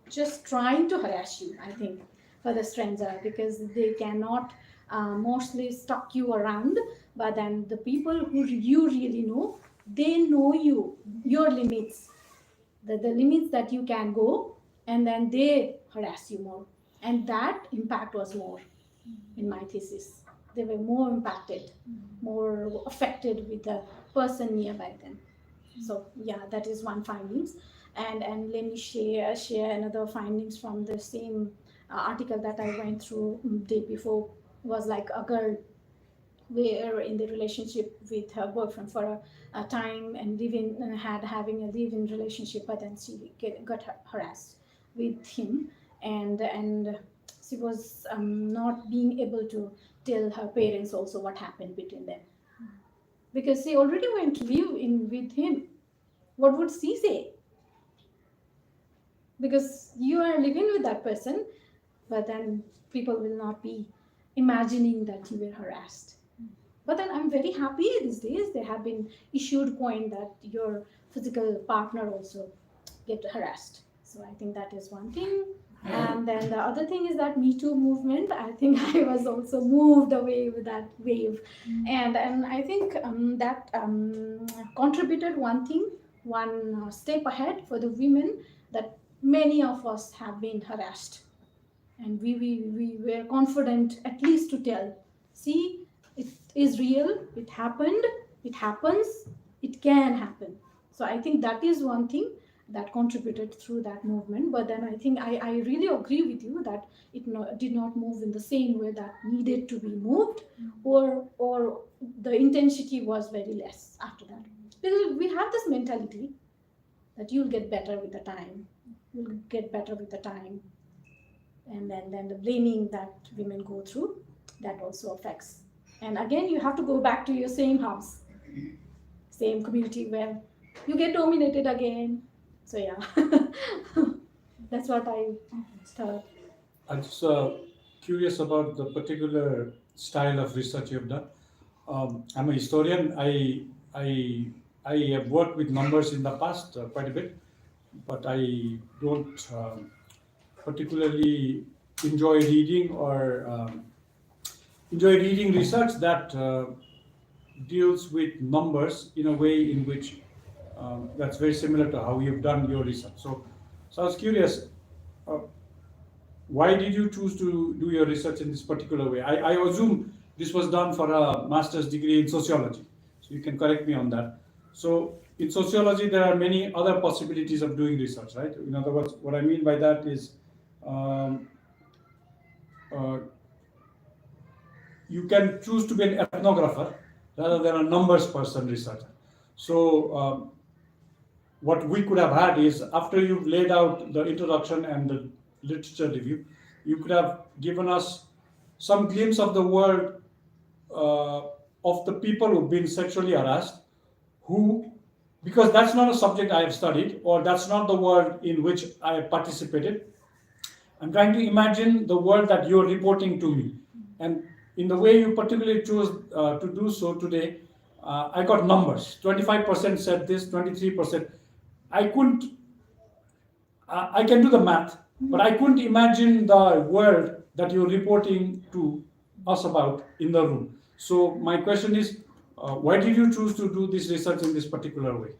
just trying to harass you, I think, for the stranger, because they cannot mostly stalk you around. But then the people who you really know, they know you, your limits, the limits that you can go, and then they harass you more. And that impact was more in my thesis. They were more impacted, more affected with the person nearby them. So yeah, that is one findings. And let me share another findings from the same article that I went through day before. Was like a girl were in the relationship with her boyfriend for a time and having a live-in relationship, but then she got harassed with him, and she was not being able to tell her parents also what happened between them, because she already went to live in with him. What would she say? Because you are living with that person, but then people will not be imagining that you were harassed. But then I'm very happy these days there have been issued point that your physical partner also get harassed. So I think that is one thing. And then the other thing is that Me Too movement. I think I was also moved away with that wave, and I think that contributed one step ahead for the women, that many of us have been harassed, and we were confident at least to tell, see, it is real, it happened, it happens, it can happen. So I think that is one thing that contributed through that movement. But then I think I really agree with you that it did not move in the same way that needed to be moved, or the intensity was very less after that, because we have this mentality that you'll get better with the time, you'll get better with the time, and then the blaming that women go through, that also affects. And again, you have to go back to your same house, same community where you get dominated again. So yeah, that's what I thought. I'm just curious about the particular style of research you've done. I'm a historian. I have worked with numbers in the past quite a bit, but I don't particularly enjoy reading or enjoy reading research that deals with numbers in a way in which that's very similar to how you've done your research. So I was curious, uh, why did you choose to do your research in this particular way? I assume this was done for a master's degree in sociology, so you can correct me on that. So in sociology, there are many other possibilities of doing research, right? In other words, what I mean by that is um, uh, you can choose to be an ethnographer rather than a numbers person researcher. So what we could have had is, after you've laid out the introduction and the literature review, you could have given us some glimpse of the world uh, of the people who've been sexually harassed, who, because that's not a subject I have studied, or that's not the world in which I have participated. I'm trying to imagine the world that you're reporting to me. And in the way you particularly chose to do so today, I got numbers. 25% said this, 23%. I couldn't, I can do the math, but I couldn't imagine the world that you're reporting to us about in the room. So my question is, why did you choose to do this research in this particular way?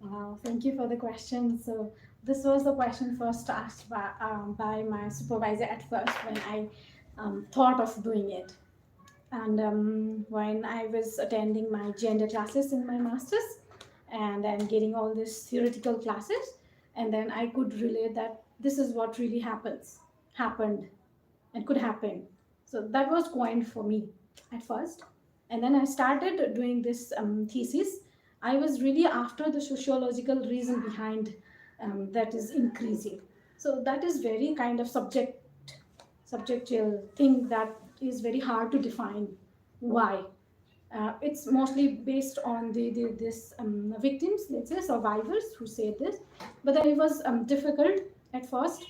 Wow, thank you for the question. So this was the question first asked by my supervisor at first when I thought of doing it. And when I was attending my gender classes in my master's, and then getting all these theoretical classes, and then I could relate that this is what really happened, and could happen. So that was coined for me at first. And then I started doing this thesis. I was really after the sociological reason behind that is increasing. So that is very kind of subjectual thing that is very hard to define. Why? It's mostly based on this victims, let's say survivors who say this. But then it was difficult at first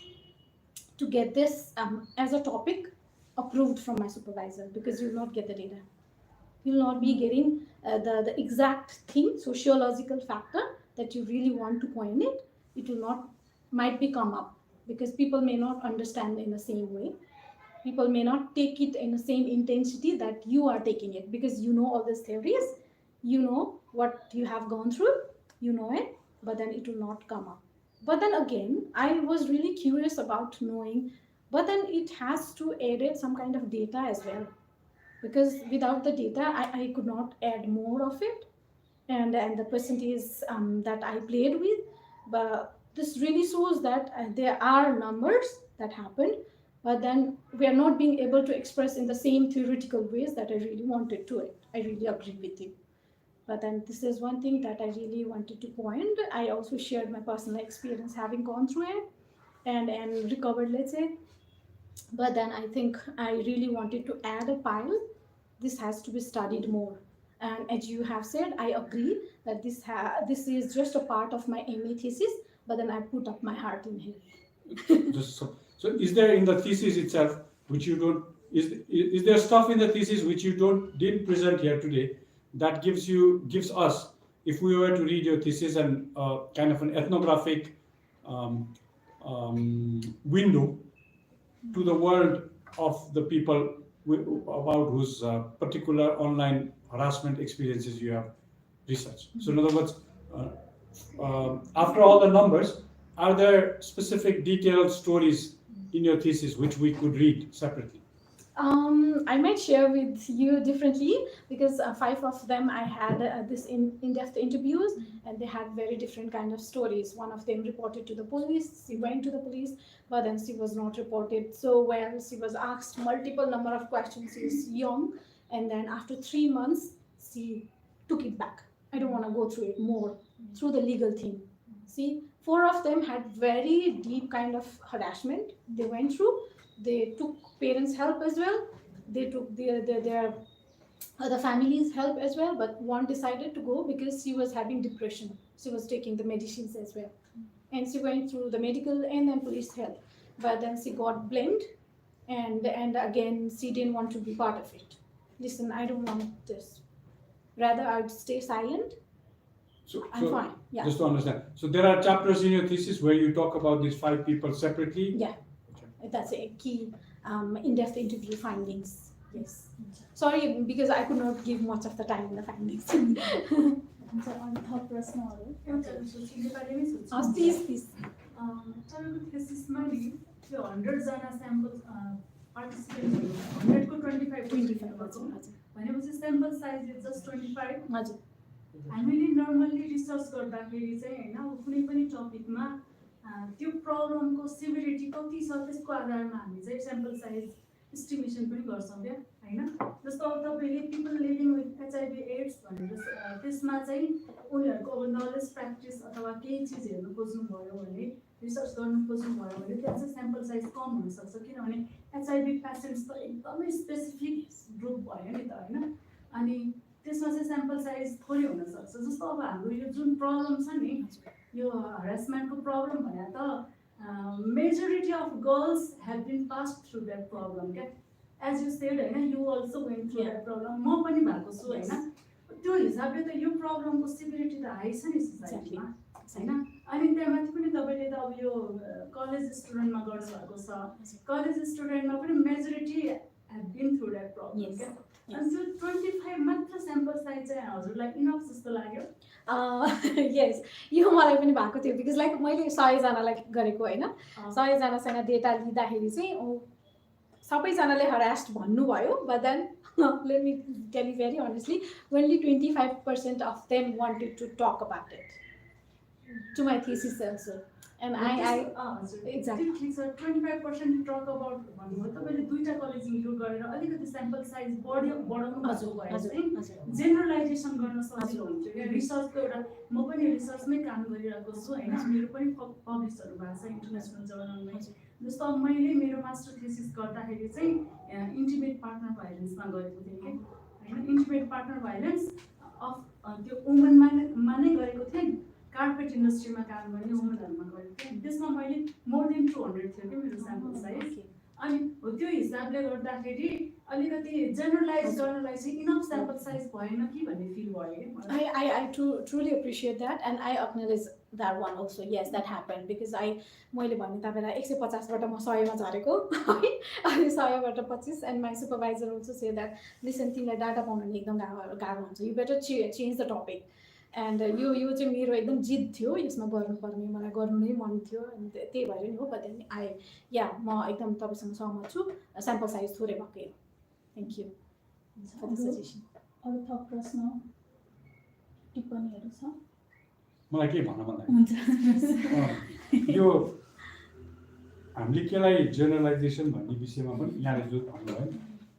to get this as a topic approved from my supervisor, because you will not get the data. You will not be getting the exact thing, sociological factor that you really want to coin it. It will not, might be come up, because people may not understand in the same way. People may not take it in the same intensity that you are taking it, because you know all these theories, you know what you have gone through, you know it, but then it will not come up. But then again, I was really curious about knowing, but then it has to add some kind of data as well, because without the data, I could not add more of it, and the percentage that I played with. But this really shows that there are numbers that happened, but then we are not being able to express in the same theoretical ways that I really wanted to it. I really agree with you. But then this is one thing that I really wanted to point. I also shared my personal experience having gone through it and recovered, let's say. But then I think I really wanted to add a pile. This has to be studied more. And as you have said, I agree that this is just a part of my MA thesis, but then I put up my heart in here. Just so is there in the thesis itself, which you don't, is there stuff in the thesis which you didn't present here today that gives us, if we were to read your thesis, and kind of an ethnographic window to the world of the people about whose particular online harassment experiences you have researched? So in other words, after all the numbers, are there specific detailed stories in your thesis which we could read separately? I might share with you differently, because 5 of them I had this in-depth interviews, and they had very different kind of stories. One of them reported to the police. She went to the police, but then she was not reported so well. She was asked multiple number of questions. She was young, and then after 3 months, she took it back. I don't want to go through it more, through the legal thing. See, 4 of them had very deep kind of harassment they went through. They took parents' help as well. They took their the families help as well, but one decided to go because she was having depression. She was taking the medicines as well, and she went through the medical and then police help, but then she got blamed, and again she didn't want to be part of it. Listen, I don't want this. Rather, I'd stay silent. I'm fine. Yeah. Just to understand, so there are chapters in your thesis where you talk about these 5 people separately. Yeah. That's a key in-depth interview findings. Yes. Sorry, because I could not give much of the time in the findings. हुन्छ अनि थप प्रश्नहरू एउटा सोची नेपालीमै सोध्छु। Please, please. तपाईँको थेसिसमा नि त्यो 100 जना स्याम्पल पार्टिसिपेन्टहरू 100 को 25 भनेपछि स्याम्पल साइज इज जस्ट 25। हजुर। हामीले नर्मल्ली रिसर्च गर्दाखेरि चाहिँ हैन अब कुनै पनि टपिकमा त्यो प्रब्लमको सिभिरिटी कति छ त्यसको आधारमा हामी चाहिँ स्याम्पल साइज एस्टिमेसन पनि गर्छौँ क्या हैन। जस्तो अब तपाईँले people living with HIV AIDS भनेर त्यसमा चाहिँ उनीहरूको अब नलेज प्र्याक्टिस अथवा केही चिज हेर्नु खोज्नुभयो भने रिसर्च गर्नु खोज्नुभयो भने त्यहाँ चाहिँ स्याम्पल साइज कम हुनसक्छ, किनभने एचआइभी पेसेन्ट्स त एकदमै स्पेसिफिक ग्रुप भयो नि त हैन। अनि त्यसमा चाहिँ स्याम्पल साइज थोरै हुनसक्छ। जस्तो अब हाम्रो यो जुन प्रब्लम छ नि यो हरासमेन्टको प्रब्लम भने त majority of girls have been pass through that problem क्या। एज यु सेड होइन you also went through that problem, म पनि भएको छु होइन। त्यो हिसाबले त यो प्रब्लमको सिभिरिटी त हाई छ नि सोसाइटीमा होइन। अनि त्यहाँमाथि पनि तपाईँले त अब यो कलेज स्टुडेन्टमा गर्नुभएको छ, कलेज स्टुडेन्टमा पनि majority have been through that problem क्या। अनि त्यो 25 मात्र स्याम्पल साइज चाहिँ हजुरलाई इनफ जस्तो लाग्यो? यस, यो मलाई पनि भएको थियो बिकज लाइक मैले 100जनालाई गरेको होइन। 100जनासँग डेटा लिँदाखेरि चाहिँ सबैजनाले हरास्ड भन्नुभयो, but then let me tell you very honestly only 25% of them wanted to talk about it to my thesis also. And I exactly. ठिक छ, 25% टक अबाउट भन्नुभयो। तपाईँले दुईटा कलेज इन्क्लुड गरेर अलिकति स्याम्पल साइज बढाउनु भएको भए चाहिँ जेनरलाइजेसन गर्न सजिलो हुन्थ्यो क्या। रिसर्चको एउटा म पनि रिसर्चमै काम गरिरहेको छु होइन, मेरो पनि पब्लिसहरू भएको छ इन्टरनेसनल जर्नलमै। जस्तो अब मैले मेरो मास्टर थेसिस गर्दाखेरि चाहिँ इन्टिमेट पार्टनर भाइलेन्समा गरेको थिएँ कि होइन। इन्टिमेट पार्टनर भाइलेन्स अफ त्यो वुमनमा नै गरेको थिएँ, कार्पेट इन्डस्ट्रीमा काम गर्ने वुमनहरूमा गरेको थिएँ। त्यसमा मैले मोर देन 200 थियो कि मेरो स्याम्पल साइज। अनि हो त्यो हिसाबले गर्दाखेरि अलिकति जेनरलाइज गर्नलाई चाहिँ इनफ स्याम्पल साइज भएन कि भन्ने फिल भयो कि मलाई। I truly appreciate that and I acknowledge that one also. Yes, that happened because मैले भने तपाईँलाई 150 बाट म 100 मा झरेको है, अनि 100 बाट 25 and my supervisor also said that listen तिमीलाई डाटा पाउन नि एकदम गाह्रो हुन्छ, you better change the topic. And यो चाहिँ मेरो एकदम जिद थियो, यसमा गर्नुपर्ने, मलाई गर्नु नै मन थियो अनि त्यही भएर नि हो। बट देन म एकदम तपाईँसँग सहमत छु, स्याम्पल साइज थोरै भएकै हो। Thank you for the suggestion. अरू थप प्रश्न टिप्पणीहरू छ? मलाई के भन्न भन्दा हुन्छ यो हामीले केलाई जेनरलाइजेसन भन्ने विषयमा पनि यहाँले जो भन्नुभयो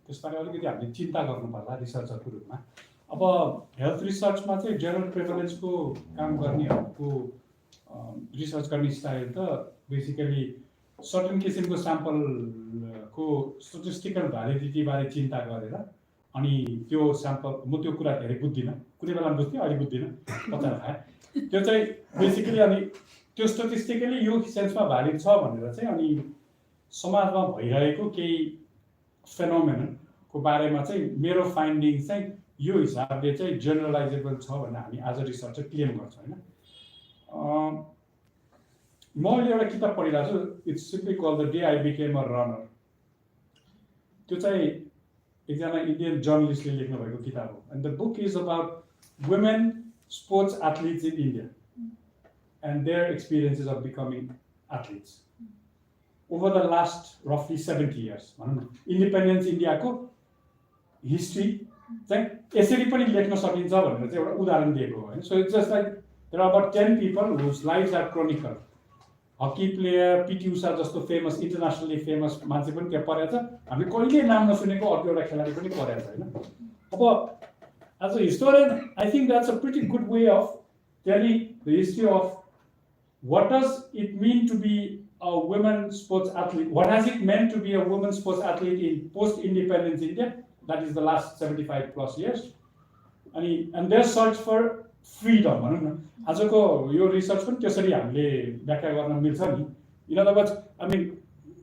त्यसबारे अलिकति हामीले चिन्ता गर्नुपर्ला रिसर्चरको रूपमा। अब हेल्थ रिसर्चमा चाहिँ जेनरल प्रिभलेन्सको काम गर्नेहरूको रिसर्च गर्ने स्टाइल त बेसिकली सर्टन किसिमको स्याम्पलको स्टेटिस्टिकल भ्यालिडिटीबारे चिन्ता गरेर अनि त्यो स्याम्पल, म त्यो कुरा धेरै बुझ्दिनँ, कुनै बेला बुझ्थेँ अहिले बुझ्दिनँ, पत्ता खाएँ। त्यो चाहिँ बेसिकली अनि त्यो स्टेटिस्टिकली यो सेन्समा भ्यालिड छ भनेर चाहिँ अनि समाजमा भइरहेको केही फेनोमेननको बारेमा चाहिँ मेरो फाइन्डिङ चाहिँ यो हिसाबले चाहिँ जेनरलाइजेबल छ भनेर हामी आज रिसर्चर क्लेम गर्छौँ होइन। म अहिले एउटा किताब पढिरहेको छु, it's simply call the day I became a runner. त्यो चाहिँ एकजना इन्डियन जर्नलिस्टले लेख्नु भएको किताब हो and the book is about women sports athletes in India and their experiences of becoming athletes over the last रफली 70 years भनौँ न। इन्डिपेन्डेन्स इन्डियाको हिस्ट्री चाहिँ यसरी पनि लेख्न सकिन्छ भनेर चाहिँ एउटा उदाहरण दिएको हो होइन। So it's just like there are about 10 people whose lives are chronicle. Hockey player PT Usha जस्तो फेमस, इन्टरनेसनली फेमस मान्छे पनि त्यहाँ परेको छ, हामीले कहिले नाम नसुनेको अर्को एउटा खेलाडी पनि परेको छ होइन। अब as a historian I think that's a pretty good way of telling the history of what does it mean to be a women sports athlete, what has it meant to be a women sports athlete in post-independence India, that is the last 75+ years. And their search for freedom भनौँ न आजको यो research पनि त्यसरी हामीले व्याख्या गर्न मिल्छ नि. In other words, I mean,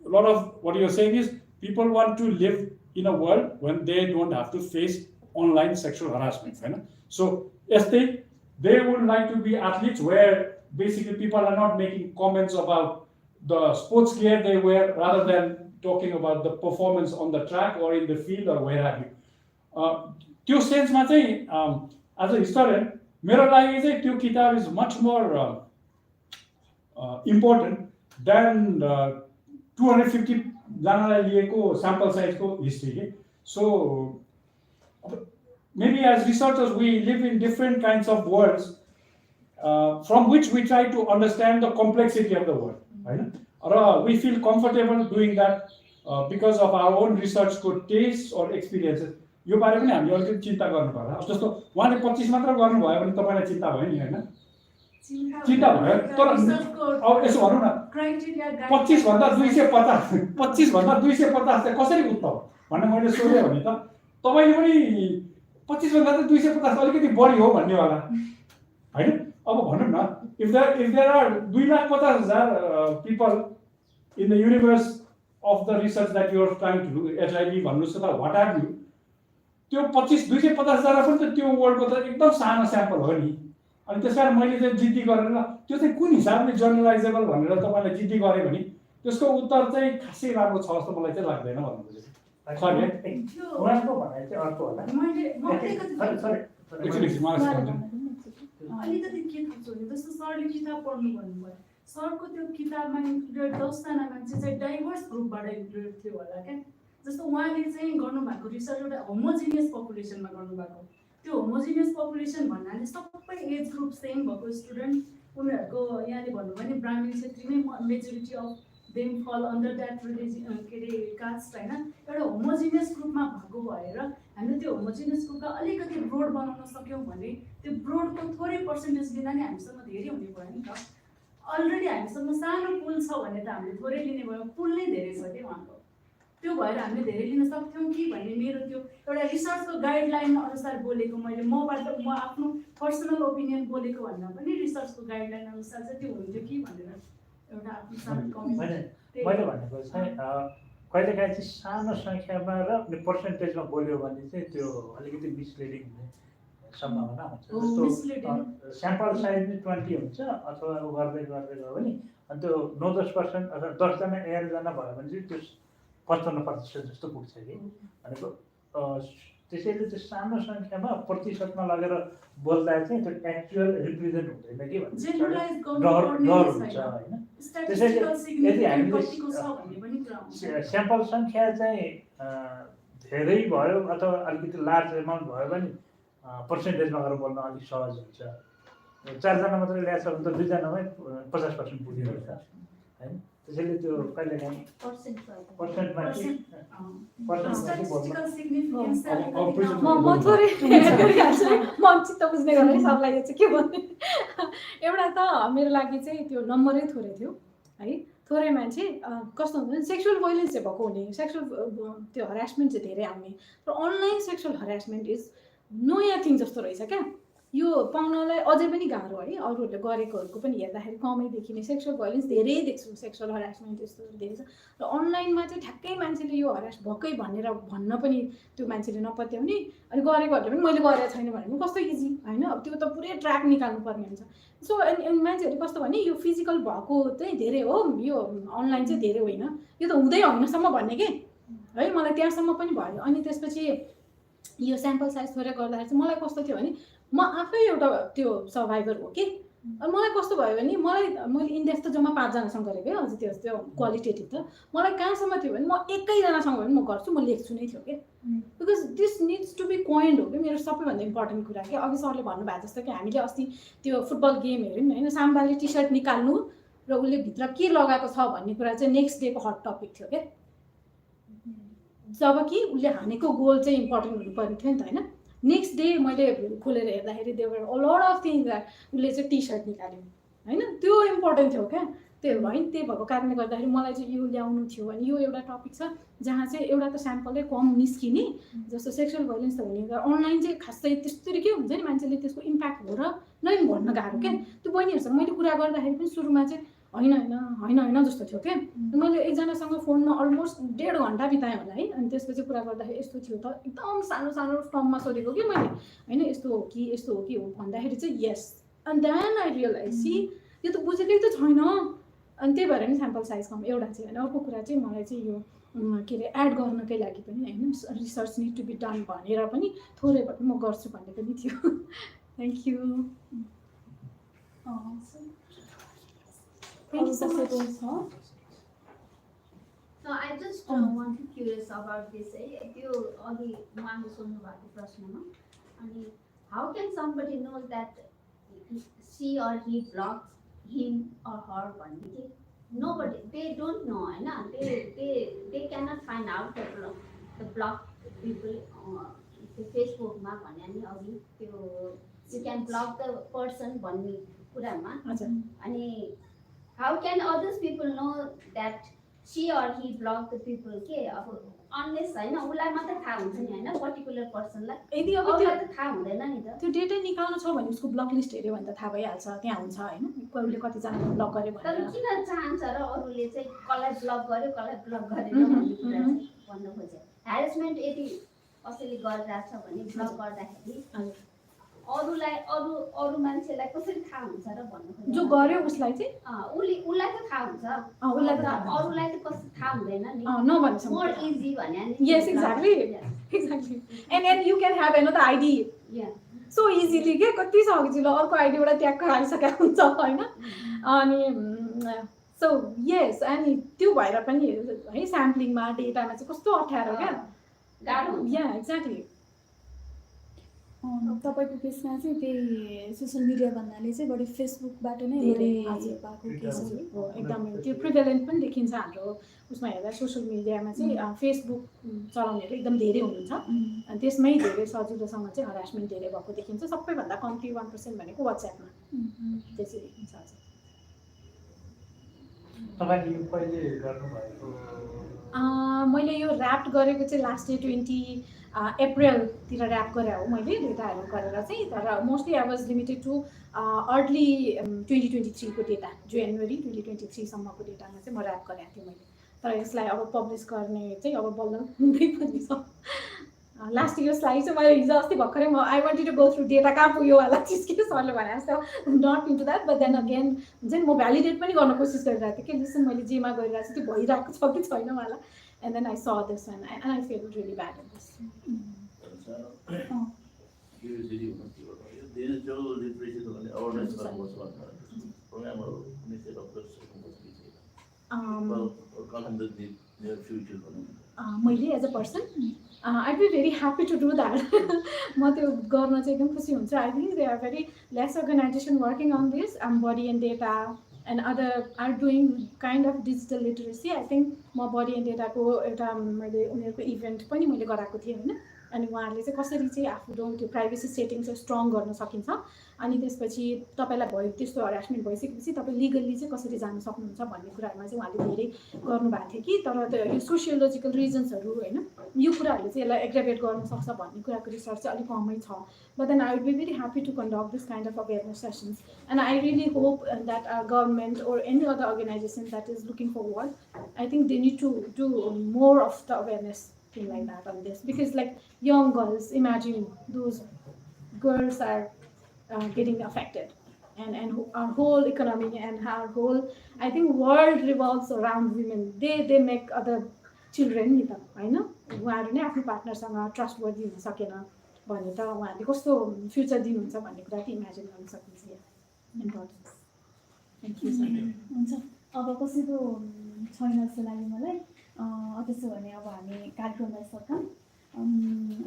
a lot of what you're saying is people want to live in a world when they don't have to face online sexual harassment, right? So they would like to be athletes where basically people are not making comments about the sports gear they wear rather than talking about the performance on the track or in the field or where have you. त्यो सेन्समा चाहिँ as a historian मेरो लागि चाहिँ त्यो किताब is much more important than 250 जनालाई लिएको sample size को history के. So maybe as researchers we live in different kinds of worlds from which we try to understand the complexity of the world, right? Or we feel comfortable doing that because of our own research को taste or experiences. यो बारे पनि हामीले अलिकति चिन्ता गर्नु पर्ला. अब जस्तो उहाँले 25 मात्र गर्नुभयो भने तपाईलाई चिन्ता भयो नि हैन? चिन्ता भयो. तर अब यसो भनौँ न 25 भन्दा 250 25 भन्दा 250 चाहिँ कसरी उठ्छ भन्ने मैले सोधेँ भने त तपाईले पनि 25 भन्दा त 250 अलिकति बढी हो भन्ने होला हैन? अब भनौँ न if there are 2,50,000 people in the universe of the research that you are trying to do, HIV भन्नुस् त what have you, त्यो 250 जना पनि त त्यो वर्ल्डको त एकदम सानो स्याम्पल हो नि. अनि त्यसकारण मैले चाहिँ जिद्दी गरेर त्यो चाहिँ कुन हिसाबले जनरलाइजेबल भनेर तपाईलाई जिद्दी गरे भने त्यसको उत्तर चाहिँ खासै राम्रो छ जस्तो मलाई चाहिँ लाग्दैन भन्नु खोजेको. खै उहाँको भनाइ चाहिँ अर्को होला. अलिकति के थाहा छ भने जस्तो सरले किताब पढ्नु भन्नुभयो, सरको त्यो किताबमा इन्क्लुडेड 10 जना मान्छे चाहिँ डाइभर्स ग्रुपबाट इन्क्लुडेड थियो होला क्या. जस्तो उहाँले चाहिँ गर्नुभएको रिसर्च एउटा होमोजिनियस पपुलेसनमा गर्नुभएको. त्यो होमोजिनियस पपुलेसन भन्नाले सबै एज ग्रुप सेम भएको स्टुडेन्ट उनीहरूको यहाँले भन्नुभयो नि ब्राह्मण क्षेत्रीमै मेजोरिटी अफ देम फल अन्डर द्याट रिलिजियन के अरे कास्ट होइन. एउटा होमोजिनियस ग्रुपमा भएको भएर हामीले त्यो होमोजिनियस ग्रुपलाई अलिकति ब्रोड बनाउन सक्यौँ भने त्यो ब्रोडको थोरै पर्सेन्टेज लिँदा नि हामीसँग धेरै हुने भयो नि त. अलरेडी हामीसँग सानो पुल छ भने त हामीले थोरै लिने भयो, पुल नै धेरै छ कि उहाँको. त्यो भएर हामीले धेरै लिन सक्थ्यौँ कि भन्ने मेरो त्यो एउटा रिसर्चको गाइडलाइन अनुसार बोलेको मैले म आफ्नो पर्सनल ओपिनियन बोलेको भन्दा पनि रिसर्चको गाइडलाइन अनुसार चाहिँ त्यो हुन्थ्यो कि भनेर एउटा आफ्नो सानो कमेन्ट. मैले भनेको चाहिँ कहिलेकाहीँ चाहिँ सानो सङ्ख्यामा र पर्सेन्टेजमा बोल्यो भने चाहिँ त्यो अलिकति मिसलिडिङ हुने सम्भावना हुन्छ. जस्तो स्याम्पल साइज नै 20 हुन्छ अथवा गर्दै गयो भने अनि त्यो 9-10% अथवा 10 जना 11 जना भयो भने चाहिँ त्यो 55% जस्तो पुग्छ कि भनेको. त्यसैले त्यो सानो सङ्ख्यामा प्रतिशतमा लगेर बोल्दा चाहिँ त्यो एक्चुअल रिप्रेजेन्ट हुँदैन कि भन्ने डर हुन्छ होइन. त्यसैले यदि हामीले स्याम्पल सङ्ख्या चाहिँ धेरै भयो अथवा अलिकति लार्ज एमाउन्ट भयो भने पर्सेन्टेजमा गएर बोल्न अलिक सहज हुन्छ. 4 जना मात्रै ल्याएको छ भने त 2 जनामै 50% पुगिरहेछ होइन. त्यसैले त्यो कहिलेकाहीँ पर्सेन्टमा म थोरै गरिहाल्छु. म चित्त बुझ्ने गरेर सबलाई यो चाहिँ के भन्ने एउटा त मेरो लागि चाहिँ त्यो नम्बरै थोरै थियो है. थोरै मान्छे कस्तो हुन्छ भने सेक्सुअल भाइलेन्स चाहिँ भएको हुने, सेक्सुअल त्यो हरासमेन्ट चाहिँ धेरै आउने. तर अनलाइन सेक्सुअल हरासमेन्ट इज नयाँ थिङ जस्तो रहेछ क्या. यो पाउनलाई अझै पनि गाह्रो है. अरूहरूले गरेकोहरूको पनि हेर्दाखेरि कमै देखिने सेक्सुअल भाइलेन्स धेरै देख्छु, सेक्सुअल हरासमेन्ट यस्तो धेरै छ. र अनलाइनमा चाहिँ ठ्याक्कै मान्छेले यो हरास भएकै भनेर भन्न पनि त्यो मान्छेले नपत्याउने. अनि गरेकोहरूले पनि मैले गरेको छैन भने पनि कस्तो इजी होइन. अब त्यो त पुरै ट्र्याक निकाल्नु पर्ने हुन्छ. सो अनि मान्छेहरू कस्तो भने यो फिजिकल भएको चाहिँ धेरै हो, यो अनलाइन चाहिँ धेरै होइन, यो त हुँदै होइनसम्म भन्ने के है. मलाई त्यहाँसम्म पनि भयो. अनि त्यसपछि यो स्याम्पल साइज थोरै गर्दाखेरि चाहिँ मलाई कस्तो थियो भने म आफै एउटा त्यो सर्भाइभर हो कि. अनि मलाई कस्तो भयो भने मैले इन्डेक्स त जम्मा 5 जनासँग गरेको है. अझ त्यो क्वालिटेटिभ त मलाई कहाँसम्म थियो भने म एकैजनासँग भने म गर्छु, म लेख्छु नै थियो कि. Because this needs to be coined हो कि मेरो सबैभन्दा इम्पोर्टेन्ट कुरा कि. अघि सरले भन्नुभएको जस्तो कि हामीले अस्ति त्यो फुटबल गेम हेऱ्यौँ होइन, साम्बाले टी सर्ट निकाल्नु र उसले भित्र के लगाएको छ भन्ने कुरा चाहिँ नेक्स्ट डेको हट टपिक थियो क्या. जब कि उसले हानेको गोल चाहिँ इम्पोर्टेन्ट हुनुपर्ने थियो नि त होइन. नेक्स्ट डे मैले खोलेर हेर्दाखेरि देवर अ लट अफ थिङ्स द्याट उसले चाहिँ टी सर्ट निकाल्यो होइन, त्यो इम्पोर्टेन्ट थियो क्या. त्यो होइन त्यही भएको कारणले गर्दाखेरि मलाई चाहिँ यो ल्याउनु थियो अनि यो एउटा टपिक छ जहाँ चाहिँ एउटा त स्याम्पलै कम निस्किने जस्तो सेक्सुअल भाइलेन्स त हुने अनलाइन चाहिँ खासै त्यस्तरी के हुन्छ नि मान्छेले त्यसको इम्प्याक्ट हो र नै भन्न गाह्रो क्या त्यो बहिनीहरूसँग मैले कुरा गर्दाखेरि पनि सुरुमा चाहिँ होइन जस्तो थियो क्या मैले एकजनासँग फोनमा अलमोस्ट 1.5 घन्टा बिताएँ होला है अनि त्यसपछि कुरा गर्दाखेरि यस्तो थियो त एकदम सानो सानो टर्ममा सोधेको कि मैले होइन यस्तो हो कि हो भन्दाखेरि चाहिँ yes and then I realise यो त बुझेकै त छैन अनि त्यही भएर नि स्याम्पल साइज कम एउटा चाहिँ होइन अर्को कुरा चाहिँ मलाई चाहिँ यो के अरे एड गर्नकै लागि पनि होइन research need to be done भनेर पनि थोरै भए पनि म गर्छु भन्ने पनि थियो thank you Thank you so much. No, I just want to curious about this. त्यो अघि उहाँले सोध्नु भएको प्रश्नमा अनि how can somebody know that she or he blocked him or her भन्ने के nobody they don't know Hahn they cannot find out the block people त्यो फेसबुकमा भने नि अघि त्यो you can block the person भन्ने कुरामा अनि how can others people know that she or he blocked the people के अब unless हैन उलाई मात्र थाहा हुन्छ नि हैन पर्टिकुलर पर्सनलाई यदि अब त्यो त थाहा हुँदैन नि त त्यो डेटा निकाल्नु छ भने उसको ब्लक लिस्ट हेर्यो भने त थाहा भइहाल्छ त्यहाँ हुन्छ हैन कसले कतिजनाले ब्लक गर्यो तर भनेर किन चाहन्छ र अरूले चाहिँ कसलाई ब्लक गरेन भन्ने कुरा चाहिँ भन्न खोजे ह्यारेसमेन्ट यदि कसैले गरिरहेछ भने ब्लक गर्दाखेरि अरूलाई अरू मान्छेलाई कसरी थाहा हुन्छ र भन्नु खोज्छ जो गर्यो उसलाई चाहिँ उसलाई त थाहा हुन्छ उसलाई त अरूलाई त कसरी थाहा हुँदैन नि नभनेसम्म मोर इजी भने नि yes exactly and you can have another ID so easily के कति सजिलो अर्को आइडीबाट ट्याग गराइसकेको हुन्छ हैन अनि सो यस अनि त्यो भएर पनि है स्याम्पलिङमा डेटामा चाहिँ कस्तो अप्ठ्यारो क्या गाह्रो या एक्ज्याक्टली तपाईँको केसमा चाहिँ त्यही सोसियल मिडिया भन्नाले चाहिँ बढी फेसबुकबाट नै धेरै भएको केसहरू एकदमै त्यो प्रिभेलेन्ट पनि देखिन्छ हाम्रो उसमा हेर्दा सोसियल मिडियामा चाहिँ फेसबुक चलाउनेहरू एकदम धेरै हुनुहुन्छ अनि त्यसमै धेरै सजिलोसँग चाहिँ हरासमेन्ट धेरै भएको देखिन्छ सबैभन्दा कम्ती 1% भनेको वाट्सएपमा त्यसरी देखिन्छ हजुर तपाईँले यो पहिले गर्नुभएको मैले यो ऱ्याप गरेको चाहिँ लास्ट इयर 20 अप्रिलतिर ऱ्याप गरे हो मैले डेटाहरू गरेर चाहिँ तर mostly I was limited to early 2023 को डेटा जनवरी 2023 सम्मको डेटामा चाहिँ म ऱ्याप गरेको थिएँ मैले तर यसलाई अब पब्लिस गर्ने चाहिँ अब बल्ल हुँदै पनि छ लास्ट इयर्सलाई चाहिँ मैले हिजो अस्ति भर्खरै म I wanted to go through data कहाँ पुग्यो वाला चिज के सरले भने जस्तो not into that but then again चाहिँ म भ्यालिडेट पनि गर्न कोसिस गरिरहेको थिएँ कि लिसन मैले जेमा गरिरहेको छु त्यो भइरहेको छ कि छैन वाला and then I saw this one and I feel really bad in this. Digital literacy awareness program in the near future. मैले as a person I'd be very happy to do that. म त्यो गर्न चाहिँ एकदम खुसी हुन्छु. I think there are very less organization working on this. Body and data and other are doing kind of digital literacy. I think म body and data को एउटा मैले उनीहरूको इभेन्ट पनि मैले गराएको थिएँ हैन अनि उहाँहरूले चाहिँ कसरी चाहिँ आफ्नो त्यो प्राइभेसी सेटिङ चाहिँ स्ट्रङ गर्न सकिन्छ अनि त्यसपछि तपाईलाई भयो त्यस्तो हरासमेन्ट भइसकेपछि तपाईँ लिगली चाहिँ कसरी जान सक्नुहुन्छ भन्ने कुराहरुमा चाहिँ उहाँले धेरै गर्नुभएको थियो कि तर यो सोशियोलोजिकल रिजन्सहरु हैन यो कुराहरुले चाहिँ यसलाई एग्राभेट गर्न सक्छ भन्ने कुराको रिसर्च चाहिँ अलि कमै छ but then I would be very happy to conduct this kind of awareness sessions and I really hope that our government or any other organization that is looking forward, I think they need to do more of the awareness thing like that on this because like young girls, imagine those girls are getting affected and our whole economy and our whole I think world revolves around women. They make other children नि त हैन उहाँहरु नै आफ्नो पार्टनरसँग trustworthy हुन सकेन भने त उहाँहरुले कस्तो future दिनुहुन्छ भन्ने कुरा चाहिँ इमेजिन गर्न सकिन्छ इम्पोर्टेन्स थ्यांक यू हुन्छ अब कसैको छैन जस्तो लाग्यो मलाई त्यसो भने अब हामी कार्यक्रमलाई सकाम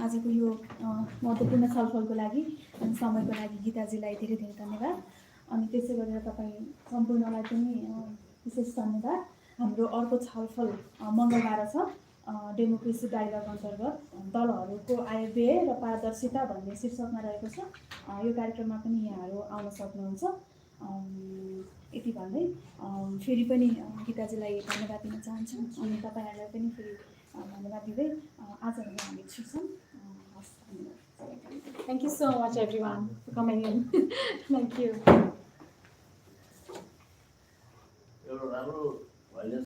आजको यो महत्त्वपूर्ण छलफलको लागि अनि समयको लागि गीताजीलाई धेरै धेरै धन्यवाद अनि त्यसै गरेर तपाईँ सम्पूर्णलाई पनि विशेष धन्यवाद हाम्रो अर्को छलफल मङ्गलबार छ डेमोक्रेसी डायलग अन्तर्गत दलहरूको आयव्यय र पारदर्शिता भन्ने शीर्षकमा रहेको छ यो कार्यक्रममा पनि यहाँहरू आउन सक्नुहुन्छ यति भन्दै फेरि पनि गीताजीलाई धन्यवाद दिन चाहन्छु अनि तपाईँहरूलाई पनि फेरि धन्यवाद दिँदै आजलाई हामी छुट्छौँ हस् धन्यवाद Thank you so much, everyone, for coming in. Thank you.